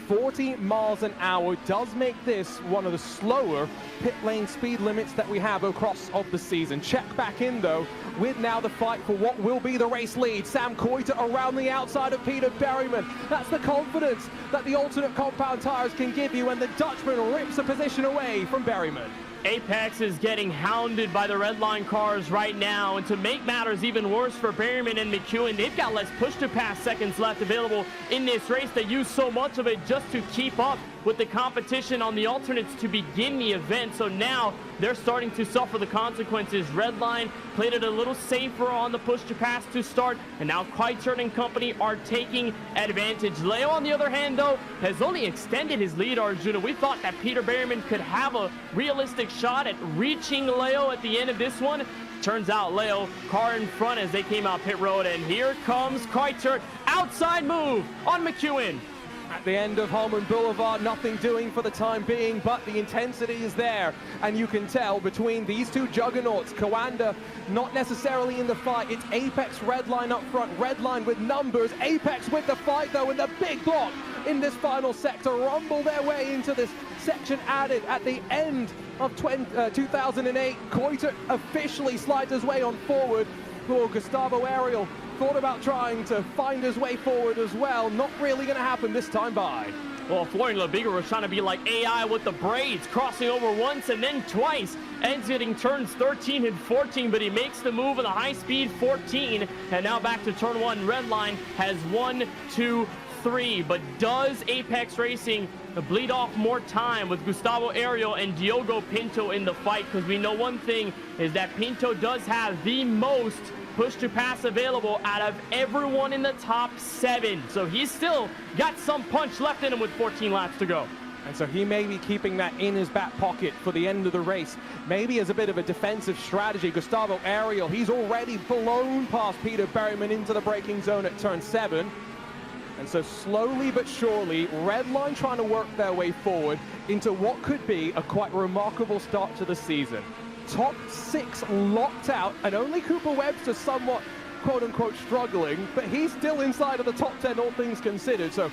40 miles an hour does make this one of the slower pit lane speed limits that we have across of the season. Check back in though with now the fight for what will be the race lead. Sam Koiter around the outside of Peter Berryman. That's the confidence that the alternate compound tires can give you, and the Dutchman rips a position away from Berryman. Apex is getting hounded by the red line cars right now, and to make matters even worse for Berryman and McEwen, they've got less push-to-pass seconds left available in this race. They use so much of it just to keep up with the competition on the alternates to begin the event, so now they're starting to suffer the consequences. Redline played it a little safer on the push-to-pass to start, and now Koiter and company are taking advantage. Leo, on the other hand, though, has only extended his lead, Arjuna. We thought that Peter Berryman could have a realistic shot at reaching Leo at the end of this one. Turns out Leo, car in front as they came out pit road, and here comes Koiter. Outside move on McEwen. At the end of Holman Boulevard, nothing doing for the time being, but the intensity is there. And you can tell between these two juggernauts, Coanda not necessarily in the fight. It's Apex Redline up front, Redline with numbers, Apex with the fight though, and the big block in this final sector, rumble their way into this section added at the end of 2008. Koiter officially slides his way on forward. Oh, Gustavo Ariel thought about trying to find his way forward as well. Not really going to happen this time by. Well, Florian Lebiger was trying to be like AI with the braids, crossing over once and then twice, exiting turns 13 and 14, but he makes the move in the high-speed 14, and now back to turn 1. Redline has 1, 2, 3, but does Apex Racing bleed off more time with Gustavo Ariel and Diogo Pinto in the fight? Because we know one thing is that Pinto does have the most push to pass available out of everyone in the top 7. So he's still got some punch left in him with 14 laps to go. And so he may be keeping that in his back pocket for the end of the race. Maybe as a bit of a defensive strategy. Gustavo Ariel, he's already blown past Peter Berryman into the braking zone at turn 7. And so slowly but surely, Redline trying to work their way forward into what could be a quite remarkable start to the season. Top 6 locked out, and only Cooper Webster somewhat quote-unquote struggling, but he's still inside of the top 10, all things considered. So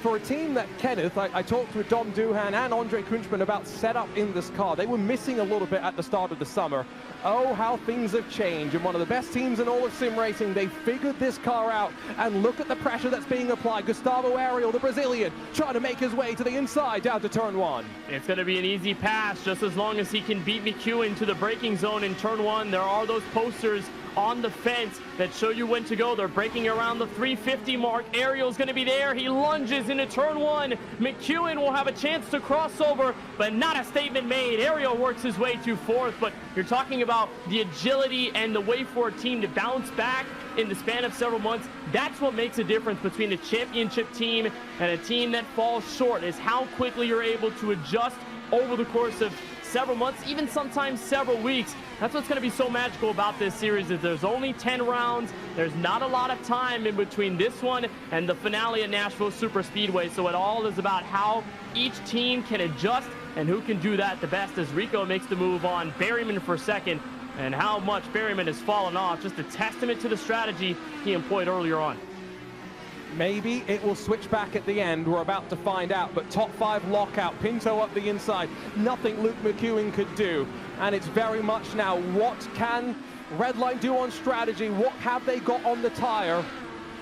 for a team that, Kenneth, I talked with Dom Duhan and Andre Kunchman about setup in this car. They were missing a little bit at the start of the summer. Oh, how things have changed. And one of the best teams in all of sim racing, they figured this car out. And look at the pressure that's being applied. Gustavo Ariel, the Brazilian, trying to make his way to the inside down to turn 1. It's going to be an easy pass just as long as he can beat McEwen to the braking zone in turn 1. There are those posters on the fence that show you when to go. They're breaking around the 350 mark. Ariel's going to be there. He lunges into turn 1. McEwen will have a chance to cross over, but not a statement made. Ariel works his way to 4th, but you're talking about the agility and the way for a team to bounce back in the span of several months. That's what makes a difference between a championship team and a team that falls short, is how quickly you're able to adjust over the course of several months, even sometimes several weeks. That's what's going to be so magical about this series, is there's only 10 rounds. There's not a lot of time in between this one and the finale at Nashville Super Speedway. So it all is about how each team can adjust and who can do that the best, as Rico makes the move on Berryman for second. And how much Berryman has fallen off, just a testament to the strategy he employed earlier on. Maybe it will switch back at the end. We're about to find out. But top 5 lockout, Pinto up the inside. Nothing Luke McEwen could do. And it's very much now, what can Redline do on strategy? What have they got on the tire?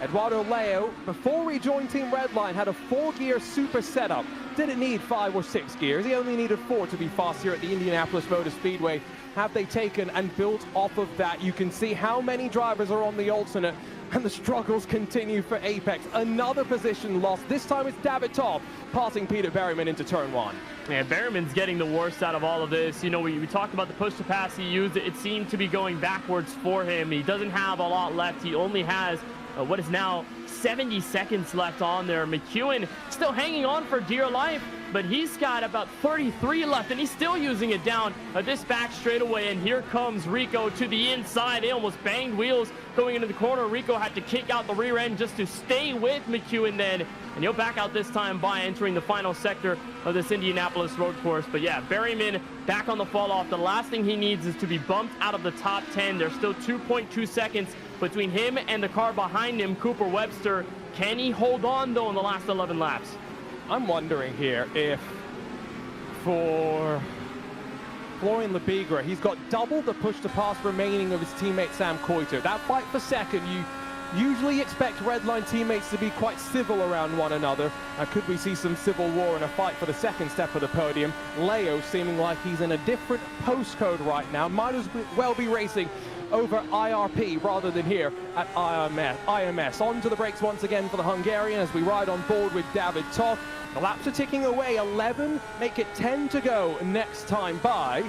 Eduardo Leo, before he joined Team Redline, had a 4-gear super setup. Didn't need 5 or 6 gears. He only needed 4 to be fast here at the Indianapolis Motor Speedway. Have they taken and built off of that? You can see how many drivers are on the alternate, and the struggles continue for Apex. Another position lost. This time it's David Toff passing Peter Berryman into turn 1. Yeah, Berryman's getting the worst out of all of this. You know, we talked about the push to pass he used. It seemed to be going backwards for him. He doesn't have a lot left. He only has what is now 70 seconds left on there. McEwen still hanging on for dear life, but he's got about 33 left, and he's still using it down this back straightaway. And here comes Rico to the inside. They almost banged wheels going into the corner. Rico had to kick out the rear end just to stay with McEwen then, and he'll back out this time by entering the final sector of this Indianapolis road course. But yeah, Berryman back on the fall off. The last thing he needs is to be bumped out of the top 10. There's still 2.2 seconds between him and the car behind him, Cooper Webster. Can he hold on, though, in the last 11 laps? I'm wondering here if for Florian Lebigra, he's got double the push to pass remaining of his teammate Sam Coiter. That fight for second, you usually expect Redline teammates to be quite civil around one another. Could we see some civil war in a fight for the second step of the podium? Leo seeming like he's in a different postcode right now. Might as well be racing over IRP rather than here at IMS. On to the brakes once again for the Hungarian as we ride on board with David Toff. The laps are ticking away, 11, make it 10 to go next time by.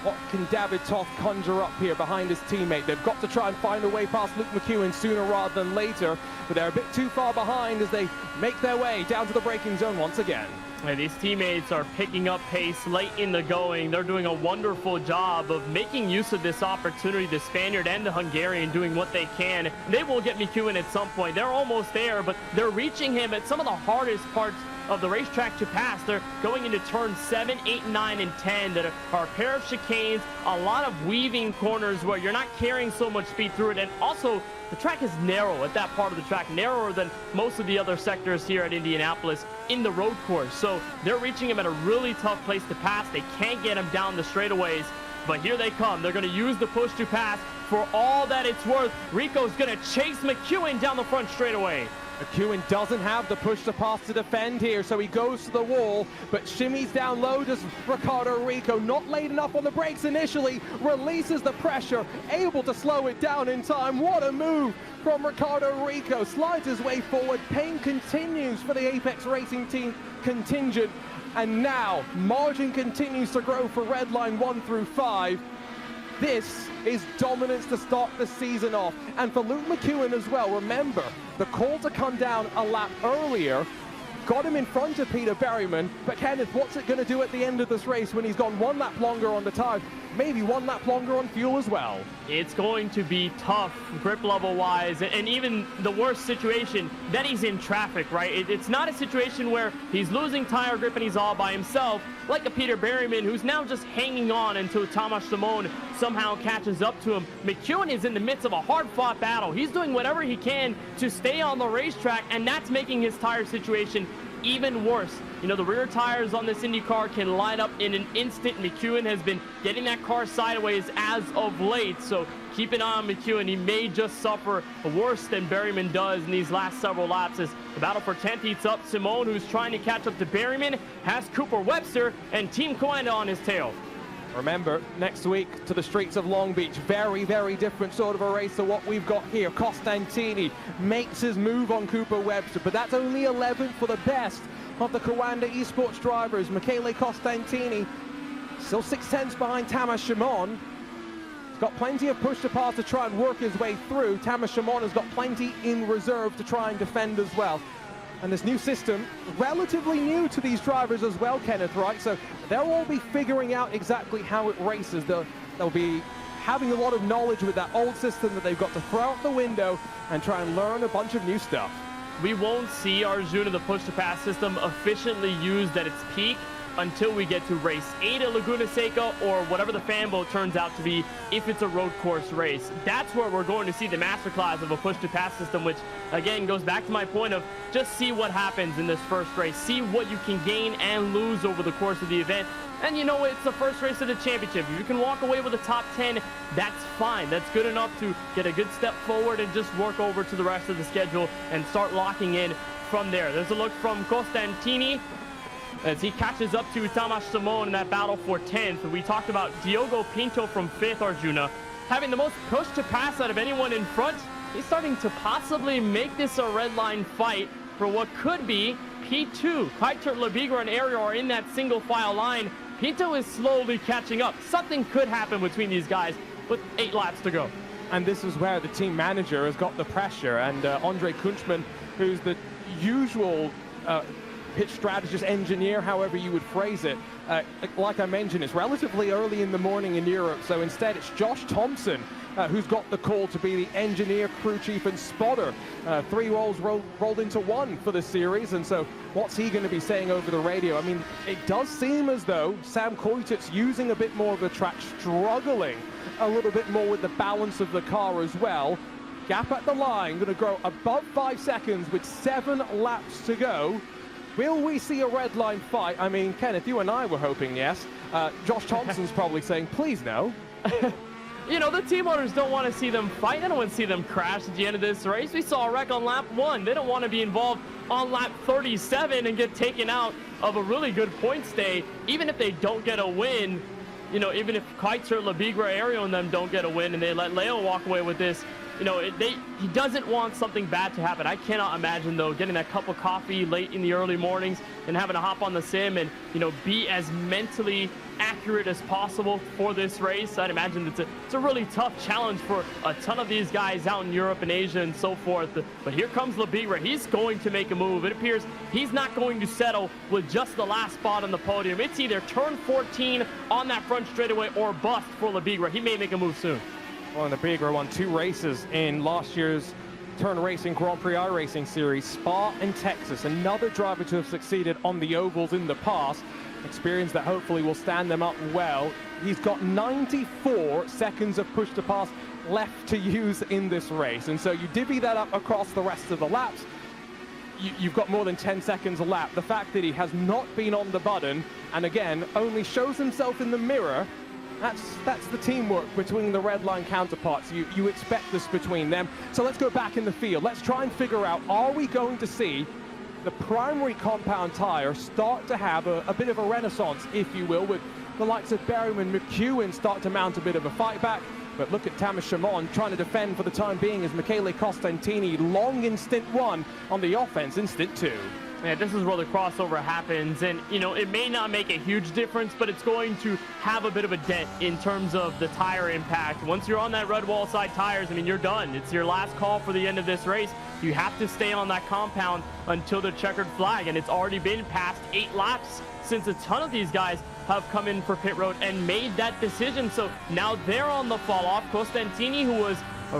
What can David Toff conjure up here behind his teammate? They've got to try and find a way past Luke McEwen sooner rather than later, but they're a bit too far behind as they make their way down to the braking zone once again. And these teammates are picking up pace late in the going. They're doing a wonderful job of making use of this opportunity, the Spaniard and the Hungarian doing what they can. They will get McEwen at some point. They're almost there, but they're reaching him at some of the hardest parts of the racetrack to pass. They're going into turns 7, 8, 9, and 10 that are a pair of chicanes, a lot of weaving corners where you're not carrying so much speed through it, and also the track is narrow at that part of the track, narrower than most of the other sectors here at Indianapolis in the road course. So they're reaching him at a really tough place to pass. They can't get him down the straightaways, but here they come. They're going to use the push to pass for all that it's worth. Rico's going to chase McEwen down the front straightaway. McEwen doesn't have the push to pass to defend here, so he goes to the wall, but shimmies down low does Ricardo Rico. Not late enough on the brakes initially, releases the pressure, able to slow it down in time. What a move from Ricardo Rico. Slides his way forward. Pain continues for the Apex Racing Team contingent, and now margin continues to grow for Redline 1 through 5. This is dominance to start the season off. And for Luke McEwen as well, remember, the call to come down a lap earlier got him in front of Peter Berryman. But Kenneth, what's it going to do at the end of this race when he's gone 1 lap longer on the tire, maybe 1 lap longer on fuel as well? It's going to be tough grip level wise, and even the worst situation that he's in traffic, right? It's not a situation where he's losing tire grip and he's all by himself, like a Peter Berryman who's now just hanging on until Tomasz Simon somehow catches up to him. McEwen is in the midst of a hard-fought battle. He's doing whatever he can to stay on the racetrack, and that's making his tire situation even worse. You know, the rear tires on this IndyCar can line up in an instant. McEwen has been getting that car sideways as of late, so keep an eye on McEwen. He may just suffer worse than Berryman does in these last several laps as the battle for 10th heats up. Simone, who's trying to catch up to Berryman, has Cooper Webster and Team Coanda on his tail. Remember, next week to the streets of Long Beach. Very, very different sort of a race to what we've got here. Costantini makes his move on Cooper Webster, but that's only 11th for the best of the Coanda Esports drivers. Michele Costantini still 6/10 behind Tomasz Simon. He's got plenty of push to pass to try and work his way through. Tomasz Simon has got plenty in reserve to try and defend as well. And this new system, relatively new to these drivers as well, Kenneth, right? So they'll all be figuring out exactly how it races. They'll be having a lot of knowledge with that old system that they've got to throw out the window and try and learn a bunch of new stuff. We won't see Arjuna, the push-to-pass system, efficiently used at its peak until we get to race 8 at Laguna Seca, or whatever the fan boat turns out to be if it's a road course race. That's where we're going to see the masterclass of a push-to-pass system, which again goes back to my point of just see what happens in this first race, see what you can gain and lose over the course of the event. And you know, it's the first race of the championship. If you can walk away with a top 10, that's fine. That's good enough to get a good step forward and just work over to the rest of the schedule and start locking in from there. There's a look from Costantini as he catches up to Tamas Simon in that battle for 10th. We talked about Diogo Pinto from 5th, Arjuna, having the most push to pass out of anyone in front. He's starting to possibly make this a red line fight for what could be P2. Keitel, Lebigra, and Ario are in that single file line. Pinto is slowly catching up. Something could happen between these guys with 8 laps to go. And this is where the team manager has got the pressure, and Andre Kunchman, who's the usual pitch strategist, engineer, however you would phrase it. Like I mentioned, it's relatively early in the morning in Europe, so instead it's Josh Thompson who's got the call to be the engineer, crew chief, and spotter. 3 roles rolled into 1 for the series, and so what's he going to be saying over the radio? I mean, it does seem as though Sam Koitit's using a bit more of the track, struggling a little bit more with the balance of the car as well. Gap at the line, going to grow above 5 seconds with 7 laps to go. Will we see a red line fight? I mean, Kenneth, you and I were hoping yes. Josh Thompson's probably saying, please no. You know, the team owners don't want to see them fight. They don't want to see them crash at the end of this race. We saw a wreck on lap 1. They don't want to be involved on lap 37 and get taken out of a really good point stay. Even if they don't get a win, you know, even if Keitel, Lebigra, Ario, and them don't get a win and they let Leo walk away with this, you know, he doesn't want something bad to happen. I cannot imagine, though, getting that cup of coffee late in the early mornings and having to hop on the sim and, you know, be as mentally accurate as possible for this race. I'd imagine it's a really tough challenge for a ton of these guys out in Europe and Asia and so forth. But here comes Lebigra. He's going to make a move. It appears he's not going to settle with just the last spot on the podium. It's either turn 14 on that front straightaway or bust for Lebigra. He may make a move soon. Well, Lebigra won 2 races in last year's Turn Racing Grand Prix iRacing Series, Spa and Texas. Another driver to have succeeded on the ovals in the past. Experience that hopefully will stand them up well. He's got 94 seconds of push to pass left to use in this race. And so you divvy that up across the rest of the laps. You've got more than 10 seconds a lap. The fact that he has not been on the button and again only shows himself in the mirror, that's the teamwork between the red line counterparts. You expect this between them. So let's go back in the field. Let's try and figure out, are we going to see the primary compound tire start to have a bit of a renaissance, if you will, with the likes of Berryman, McEwen start to mount a bit of a fight back. But look at Tamas Simon trying to defend for the time being as Michele Costantini long in stint 1 on the offense in stint 2. Yeah, this is where the crossover happens, and you know, it may not make a huge difference, but it's going to have a bit of a dent in terms of the tire impact. Once you're on that red wall side tires, I mean, you're done. It's your last call for the end of this race. You have to stay on that compound until the checkered flag, and it's already been past 8 laps since a ton of these guys have come in for pit road and made that decision. So now they're on the fall off. Costantini, who was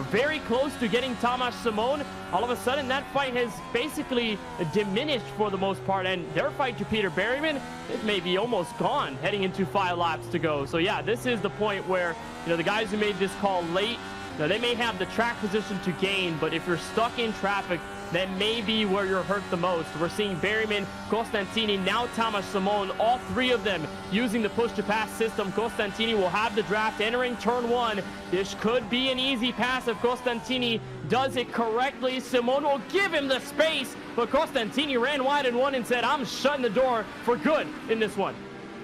very close to getting Tamas Simon, all of a sudden that fight has basically diminished for the most part, and their fight to Peter Berryman, it may be almost gone heading into 5 laps to go. So yeah, this is the point where, you know, the guys who made this call late, now they may have the track position to gain, but if you're stuck in traffic, that may be where you're hurt the most. We're seeing Berryman, Costantini, now Tamas Simon, all 3 of them using the push-to-pass system. Costantini will have the draft entering turn 1. This could be an easy pass if Costantini does it correctly. Simon will give him the space, but Costantini ran wide in 1 and said, I'm shutting the door for good in this one.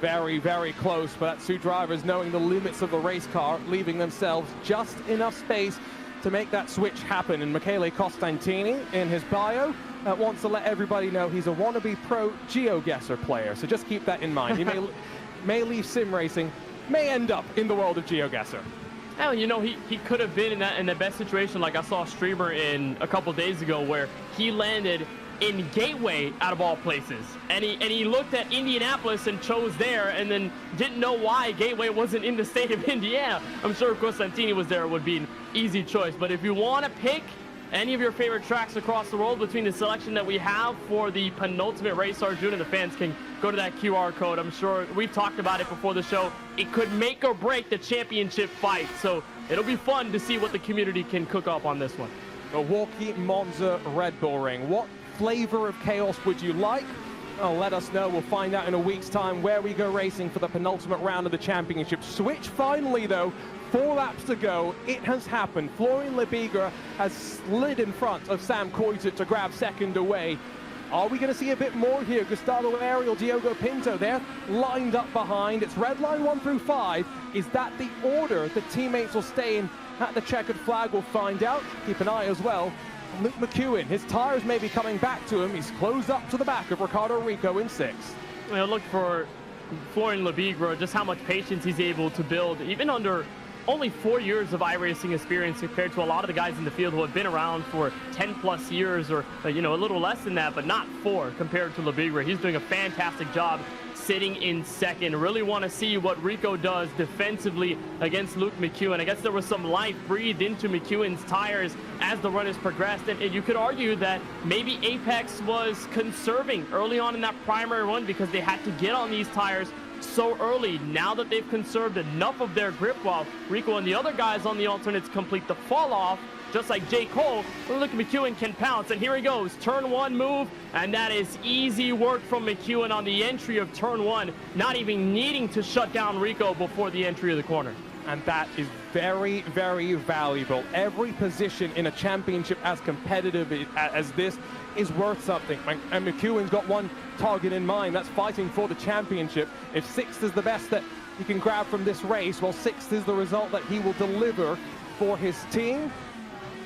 Very, very close, but that's 2 drivers knowing the limits of the race car, leaving themselves just enough space to make that switch happen. And Michele Costantini, in his bio, wants to let everybody know he's a wannabe pro GeoGuessr player. So just keep that in mind. He may leave sim racing, may end up in the world of GeoGuessr. Well, you know, he could have been in the best situation, like I saw a streamer in a couple days ago where he landed in Gateway, out of all places. And he looked at Indianapolis and chose there, and then didn't know why Gateway wasn't in the state of Indiana. I'm sure if Costantini was there, it would be an easy choice. But if you want to pick any of your favorite tracks across the world between the selection that we have for the penultimate race, Arjun, and the fans can go to that QR code. I'm sure we've talked about it before the show. It could make or break the championship fight. So it'll be fun to see what the community can cook up on this one. Milwaukee, Monza, Red Bull Ring. What flavor of chaos would you like? Oh, let us know. We'll find out in a week's time where we go racing for the penultimate round of the championship. Switch finally, though. 4 laps to go. It has happened. Florian Lebigra has slid in front of Sam Koiter to grab second away. Are we going to see a bit more here? Gustavo Ariel, Diogo Pinto, they're lined up behind. It's red line 1 through 5. Is that the order the teammates will stay in at the checkered flag? We'll find out. Keep an eye as well. Luke McEwen, his tires may be coming back to him. He's closed up to the back of Ricardo Rico in 6th. Look for Florian Lebigra, just how much patience he's able to build, even under only 4 years of iRacing experience compared to a lot of the guys in the field who have been around for 10 plus years, or a little less than that, but not 4 compared to Lebigra. He's doing a fantastic job sitting in second. Really want to see what Rico does defensively against Luke McEwen. I guess there was some life breathed into McEwen's tires as the run has progressed, and you could argue that maybe Apex was conserving early on in that primary run because they had to get on these tires so early. Now that they've conserved enough of their grip, while Rico and the other guys on the alternates complete the fall off, just like J. Cole, Luke McEwen can pounce. And here he goes, turn 1 move, and that is easy work from McEwen on the entry of turn 1, not even needing to shut down Rico before the entry of the corner. And that is very, very valuable. Every position in a championship as competitive as this is worth something. And McEwen's got one target in mind. That's fighting for the championship. If 6th is the best that he can grab from this race, well, 6th is the result that he will deliver for his team.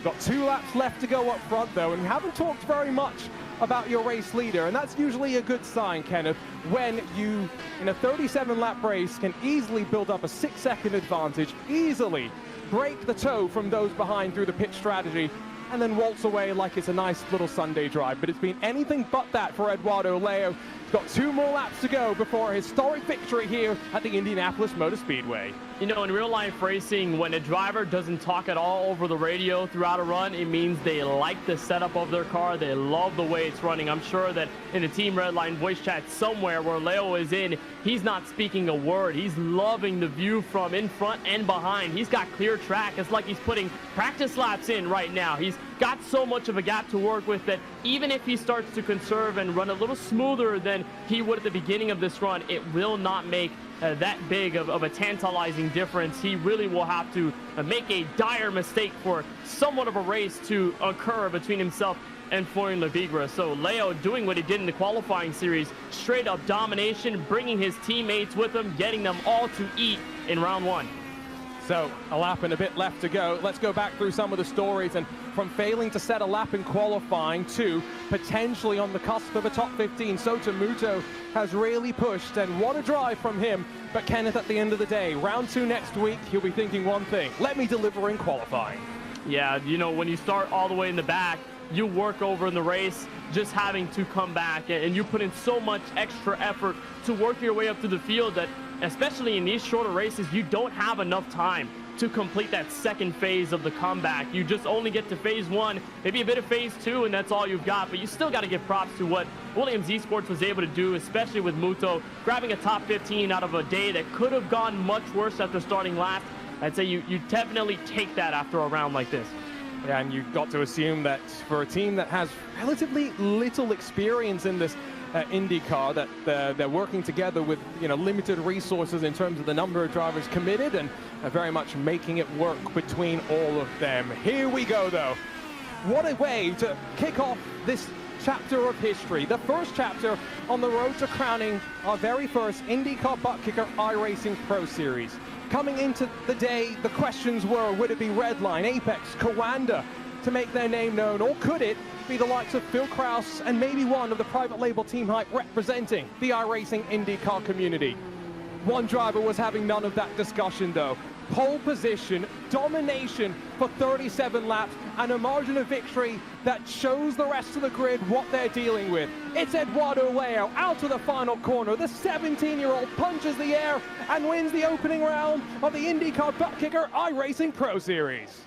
Got 2 laps left to go up front, though, and we haven't talked very much about your race leader, and that's usually a good sign, Kenneth, when you, in a 37-lap race, can easily build up a 6-second advantage, easily break the toe from those behind through the pit strategy, and then waltz away like it's a nice little Sunday drive. But it's been anything but that for Eduardo Leo. He's got 2 more laps to go before a historic victory here at the Indianapolis Motor Speedway. In real life racing, when a driver doesn't talk at all over the radio throughout a run, it means they like the setup of their car. They love the way it's running. I'm sure that in the Team Redline voice chat somewhere where Leo is in, he's not speaking a word. He's loving the view from in front and behind. He's got clear track. It's like he's putting practice laps in right now. He's got so much of a gap to work with that even if he starts to conserve and run a little smoother than he would at the beginning of this run, it will not make that big of a tantalizing difference. He really will have to make a dire mistake for somewhat of a race to occur between himself and Florian Lebigra. So Leo doing what he did in the qualifying series, straight up domination, bringing his teammates with him, getting them all to eat in round 1. So a lap and a bit left to go. Let's go back through some of the stories, and from failing to set a lap in qualifying to potentially on the cusp of a top 15, Sota Muto has really pushed, and what a drive from him. But Kenneth, at the end of the day, round 2 next week, he'll be thinking one thing: let me deliver in qualifying. Yeah, when you start all the way in the back, you work over in the race, just having to come back, and you put in so much extra effort to work your way up to the field that, especially in these shorter races, you don't have enough time to complete that second phase of the comeback. You just only get to phase 1, maybe a bit of phase 2, and that's all you've got. But you still got to give props to what Williams Esports was able to do, especially with Muto grabbing a top 15 out of a day that could have gone much worse after starting last. I'd say you definitely take that after a round like this. Yeah, and you've got to assume that for a team that has relatively little experience in this IndyCar, that they're working together with limited resources in terms of the number of drivers committed, and very much making it work between all of them. Here we go, though. What a way to kick off this chapter of history, the first chapter on the road to crowning our very first INDYCAR Buttkicker iRacing Pro Series. Coming into the day, the questions were, would it be Redline, Apex, Coanda to make their name known, or could it be the likes of Phil Kraus and maybe one of the private label Team Hype representing the iRacing IndyCar community? One driver was having none of that discussion, though. pole position, domination for 37 laps, and a margin of victory that shows the rest of the grid what they're dealing with. It's Eduardo Leo out to the final corner. The 17-year-old punches the air and wins the opening round of the INDYCAR Buttkicker iRacing Pro Series.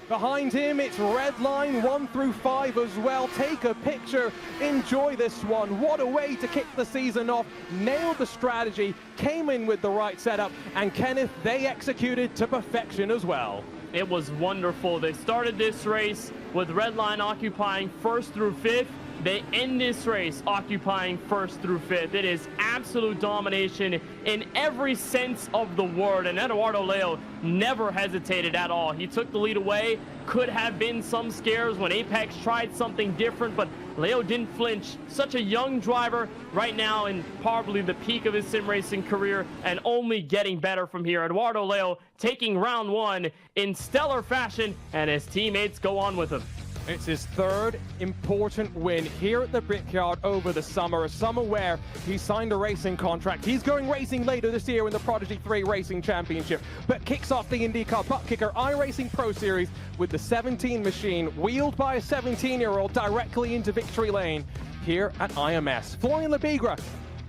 Behind him, it's red line 1 through 5 as well. Take a picture, enjoy this one. What a way to kick the season off. Nailed the strategy, came in with the right setup, and Kenneth, they executed to perfection as well. It was wonderful. They started this race with red line occupying 1st through 5th. They end this race occupying 1st through 5th. It is absolute domination in every sense of the word, and Eduardo Leo never hesitated at all. He took the lead away. Could have been some scares when Apex tried something different, but Leo didn't flinch. Such a young driver right now in probably the peak of his sim racing career, and only getting better from here. Eduardo Leo taking round 1 in stellar fashion, and his teammates go on with him. It's his 3rd important win here at the Brickyard over the summer. A summer where he signed a racing contract. He's going racing later this year in the Prodigy 3 Racing Championship, but kicks off the INDYCAR Buttkicker iRacing Pro Series with the 17 machine, wheeled by a 17-year-old directly into victory lane here at IMS. Florian Lebigra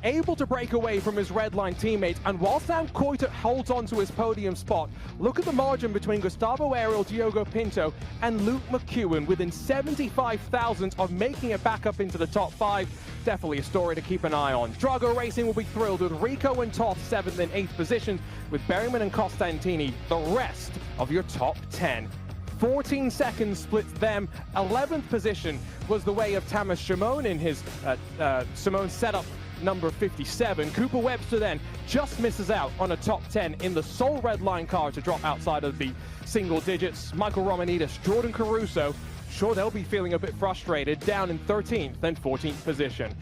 able to break away from his red line teammates, and while Sam Coiter holds on to his podium spot, look at the margin between Gustavo Ariel, Diogo Pinto, and Luke McEwen within 75 thousandths of making it back up into the top 5. Definitely a story to keep an eye on. Drago Racing will be thrilled with Rico and Toth 7th and 8th positions, with Berryman and Costantini the rest of your top 10. 14 seconds splits them. 11th position was the way of Tamas Shimon in his Simone setup number 57. Cooper Webster then just misses out on a top 10 in the sole red line car to drop outside of the single digits. Michael Romanidis, Jordan Caruso, sure they'll be feeling a bit frustrated, down in 13th and 14th position.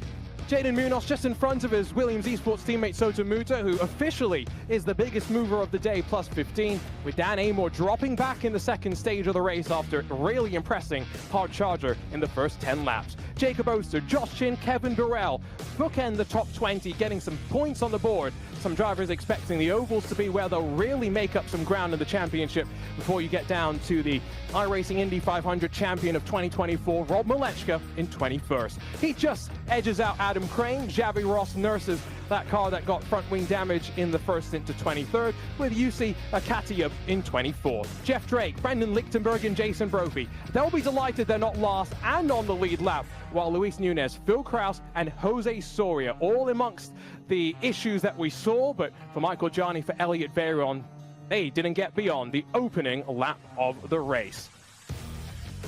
Jaden Munoz just in front of his Williams Esports teammate Sota Muta, who officially is the biggest mover of the day, plus 15, with Dan Amor dropping back in the second stage of the race after really impressing Hard Charger in the first 10 laps. Jacob Oster, Josh Chin, Kevin Burrell bookend the top 20, getting some points on the board. Some drivers expecting the ovals to be where they'll really make up some ground in the championship before you get down to the iRacing Indy 500 champion of 2024, Rob Malechka, in 21st. He just edges out Adam Crane. Javi Ross nurses that car that got front wing damage in the first stint to 23rd, with Yusi Akatia in 24th. Jeff Drake, Brendan Lichtenberg, and Jason Brophy, they'll be delighted they're not last and on the lead lap, while Luis Nunez, Phil Kraus, and Jose Soria all amongst the issues that we saw, but for Michael Gianni, for Elliot Veyron, they didn't get beyond the opening lap of the race.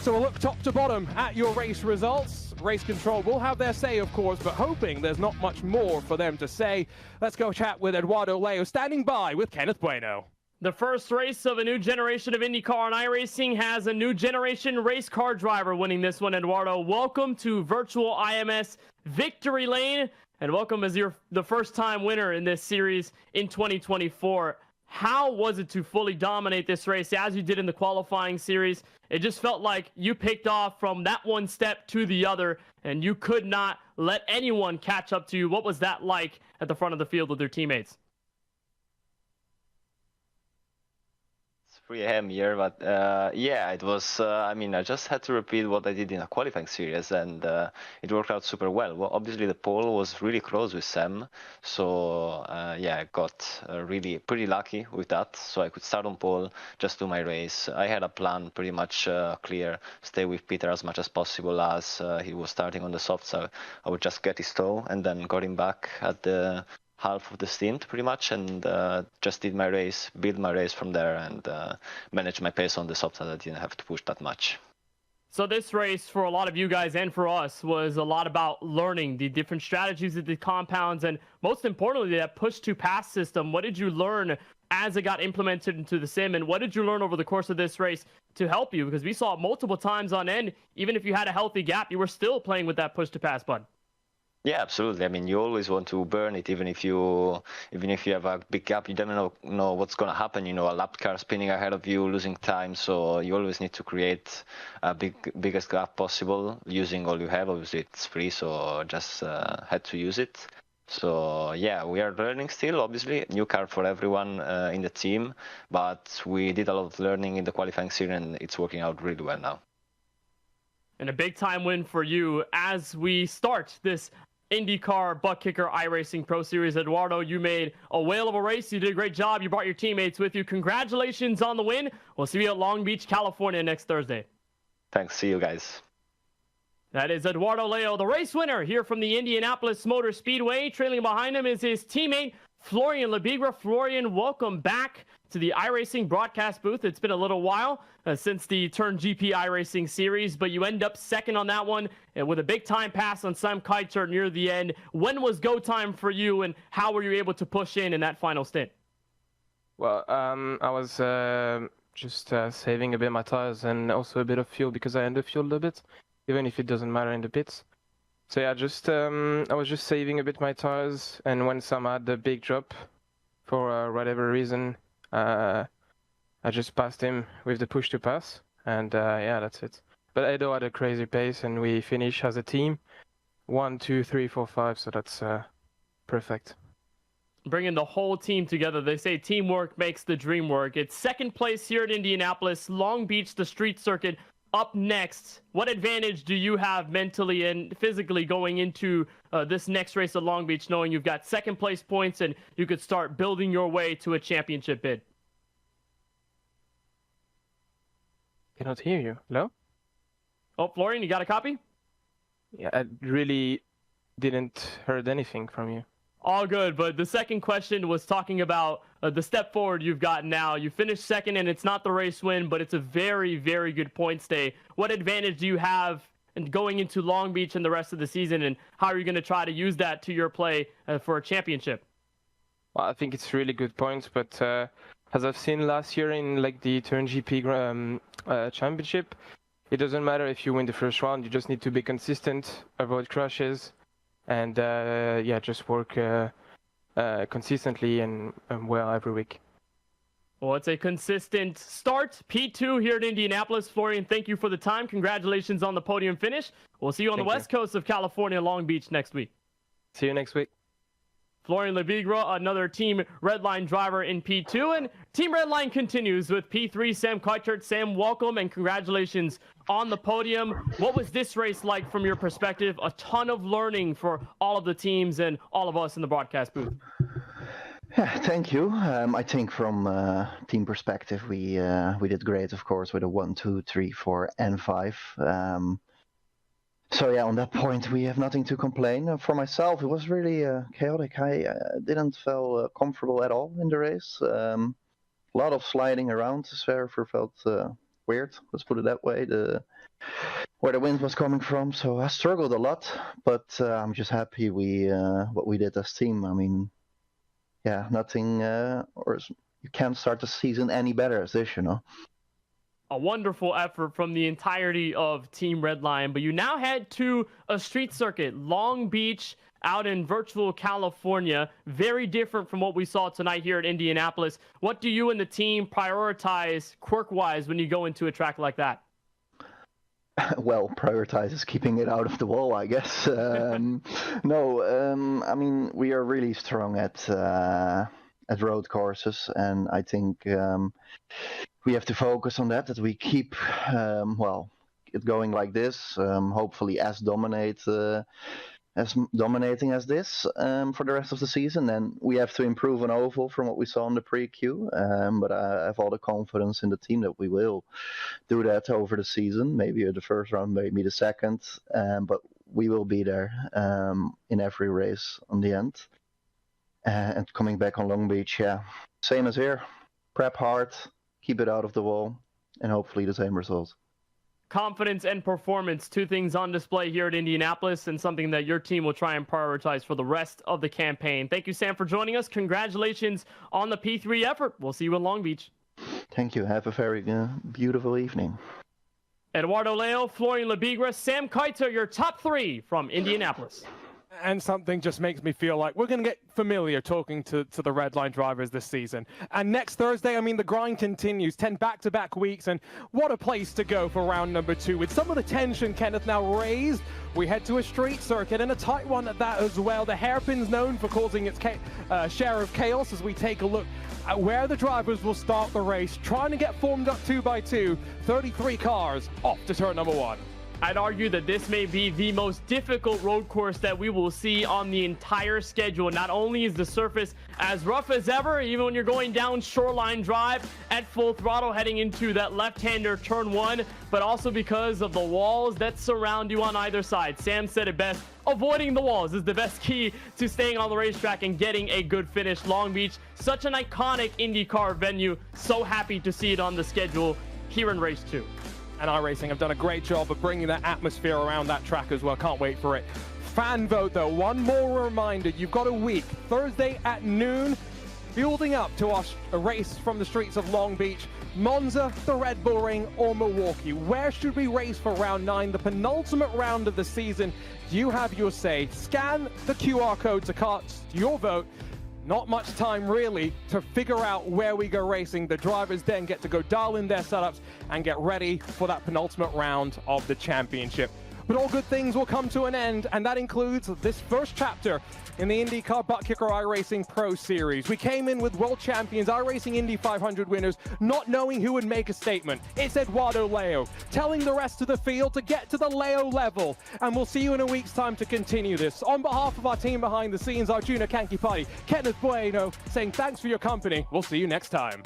So a look top to bottom at your race results. Race Control will have their say, of course, but hoping there's not much more for them to say. Let's go chat with Eduardo Leo, standing by with Kenneth Bueno. The first race of a new generation of INDYCAR and iRacing has a new generation race car driver winning this one. Eduardo, welcome to Virtual IMS Victory Lane, and welcome as the first-time winner in this series in 2024. How was it to fully dominate this race as you did in the qualifying series? It just felt like you picked off from that one step to the other, and you could not let anyone catch up to you. What was that like at the front of the field with your teammates? 3 a.m. here, but yeah, it was, I mean, I just had to repeat what I did in a qualifying series, and it worked out super well. Well, obviously the pole was really close with Sam, so yeah, I got really pretty lucky with that, so I could start on pole, just do my race. I had a plan pretty much clear, stay with Peter as much as possible as he was starting on the soft, so I would just get his toe and then got him back at the half of the stint pretty much, and just did my race, build my race from there, and manage my pace on the soft, so I didn't have to push that much. So this race, for a lot of you guys and for us, was a lot about learning the different strategies of the compounds, and most importantly, that push-to-pass system. What did you learn as it got implemented into the sim, and what did you learn over the course of this race to help you? Because we saw it multiple times on end. Even if you had a healthy gap, you were still playing with that push-to-pass button. Yeah, absolutely. I mean, you always want to burn it, even if you have a big gap. You never know what's going to happen. You know, a lap car spinning ahead of you, losing time. So you always need to create a biggest gap possible using all you have. Obviously, it's free, so just had to use it. So yeah, we are learning still, obviously, new car for everyone in the team, but we did a lot of learning in the qualifying series and it's working out really well now. And a big time win for you as we start this INDYCAR Buttkicker iRacing Pro Series. Eduardo, you made a whale of a race. You did a great job. You brought your teammates with you. Congratulations on the win. We'll see you at Long Beach, California next Thursday. Thanks. See you guys. That is Eduardo Leo, the race winner here from the Indianapolis Motor Speedway. Trailing behind him is his teammate, Florian Lebigra. Florian, welcome back to the iRacing broadcast booth. It's been a little while since the Turn GP iRacing series, but you end up second on that one with a big time pass on Sam Keizer near the end. When was go time for you, and how were you able to push in that final stint? Well, I was just saving a bit of my tires and also a bit of fuel because I underfueled a bit, even if it doesn't matter in the pits. So yeah, I was just saving a bit my tires, and when Sam had the big drop, for whatever reason, I just passed him with the push to pass, and yeah, that's it. But Edo had a crazy pace, and we finished as a team, 1, 2, 3, 4, 5. So that's perfect. Bringing the whole team together. They say teamwork makes the dream work. It's second place here at Indianapolis, Long Beach, the street circuit. Up next, what advantage do you have mentally and physically going into this next race at Long Beach, knowing you've got second place points and you could start building your way to a championship bid? Cannot hear you. Hello? Oh, Florian, you got a copy? Yeah, I really didn't heard anything from you. All good, but the second question was talking about the step forward you've got now. You finished second, and it's not the race win, but it's a very, very good points day. What advantage do you have in going into Long Beach and the rest of the season, and how are you going to try to use that to your play for a championship? Well, I think it's really good points, but as I've seen last year in like the Turn GP championship, it doesn't matter if you win the first round. You just need to be consistent, avoid crashes, and yeah, just work consistently and well every week. Well, it's a consistent start. P2 here at Indianapolis. Florian, thank you for the time. Congratulations on the podium finish. We'll see you on the west coast of California, Long Beach, next week. See you next week. Florian Lebigra, another Team Redline driver in P2. And Team Redline continues with P3, Sam Keizer. Sam, welcome and congratulations on the podium. What was this race like from your perspective? A ton of learning for all of the teams and all of us in the broadcast booth. Yeah, thank you. I think from team perspective, we did great, of course, with a 1, 2, 3, 4, and 5. So yeah, on that point, we have nothing to complain. For myself, it was really chaotic. I didn't feel comfortable at all in the race. A lot of sliding around. The Sverfer felt weird, let's put it that way, where the wind was coming from. So I struggled a lot, but I'm just happy what we did as team. I mean, yeah, nothing, or you can't start the season any better as this, you know. A wonderful effort from the entirety of Team Redline, but you now head to a street circuit, Long Beach, out in virtual California. Very different from what we saw tonight here at Indianapolis. What do you and the team prioritize quirk-wise when you go into a track like that? Well, prioritize is keeping it out of the wall, I guess. No, I mean, we are really strong at road courses, and I think we have to focus on that we keep, well, it going like this, hopefully as dominating as this for the rest of the season. And we have to improve on oval from what we saw in the pre-Q, but I have all the confidence in the team that we will do that over the season, maybe the first round, maybe the second, but we will be there in every race on the end. And coming back on Long Beach, yeah, same as here, prep hard, keep it out of the wall, and hopefully the same result. Confidence and performance, two things on display here at Indianapolis, and something that your team will try and prioritize for the rest of the campaign. Thank you, Sam, for joining us. Congratulations on the P3 effort. We'll see you in Long Beach. Thank you. Have a very beautiful evening. Eduardo Leo, Florian Lebigra, Sam Keizer, your top three from Indianapolis. And something just makes me feel like we're going to get familiar talking to the Red Line drivers this season. And next Thursday, I mean, the grind continues, 10 back-to-back weeks, and what a place to go for round number 2. With some of the tension, Kenneth, now raised, we head to a street circuit, and a tight one at that as well. The hairpin's known for causing its share of chaos as we take a look at where the drivers will start the race, trying to get formed up 2 by 2, 33 cars off to turn number 1. I'd argue that this may be the most difficult road course that we will see on the entire schedule. Not only is the surface as rough as ever, even when you're going down Shoreline Drive at full throttle heading into that left-hander turn 1, but also because of the walls that surround you on either side. Sam said it best, avoiding the walls is the best key to staying on the racetrack and getting a good finish. Long Beach, such an iconic IndyCar venue. So happy to see it on the schedule here in race 2. And iRacing have done a great job of bringing that atmosphere around that track as well. Can't wait for it. Fan vote, though. One more reminder. You've got a week. Thursday at noon, building up to a race from the streets of Long Beach. Monza, the Red Bull Ring, or Milwaukee. Where should we race for round 9, the penultimate round of the season? You have your say. Scan the QR code to cast your vote. Not much time really to figure out where we go racing. The drivers then get to go dial in their setups and get ready for that penultimate round of the championship. But all good things will come to an end, and that includes this first chapter in the INDYCAR Buttkicker iRacing Pro Series. We came in with world champions, iRacing Indy 500 winners, not knowing who would make a statement. It's Eduardo Leo, telling the rest of the field to get to the Leo level. And we'll see you in a week's time to continue this. On behalf of our team behind the scenes, Arjuna Kankipati, Kenneth Bueno, saying thanks for your company. We'll see you next time.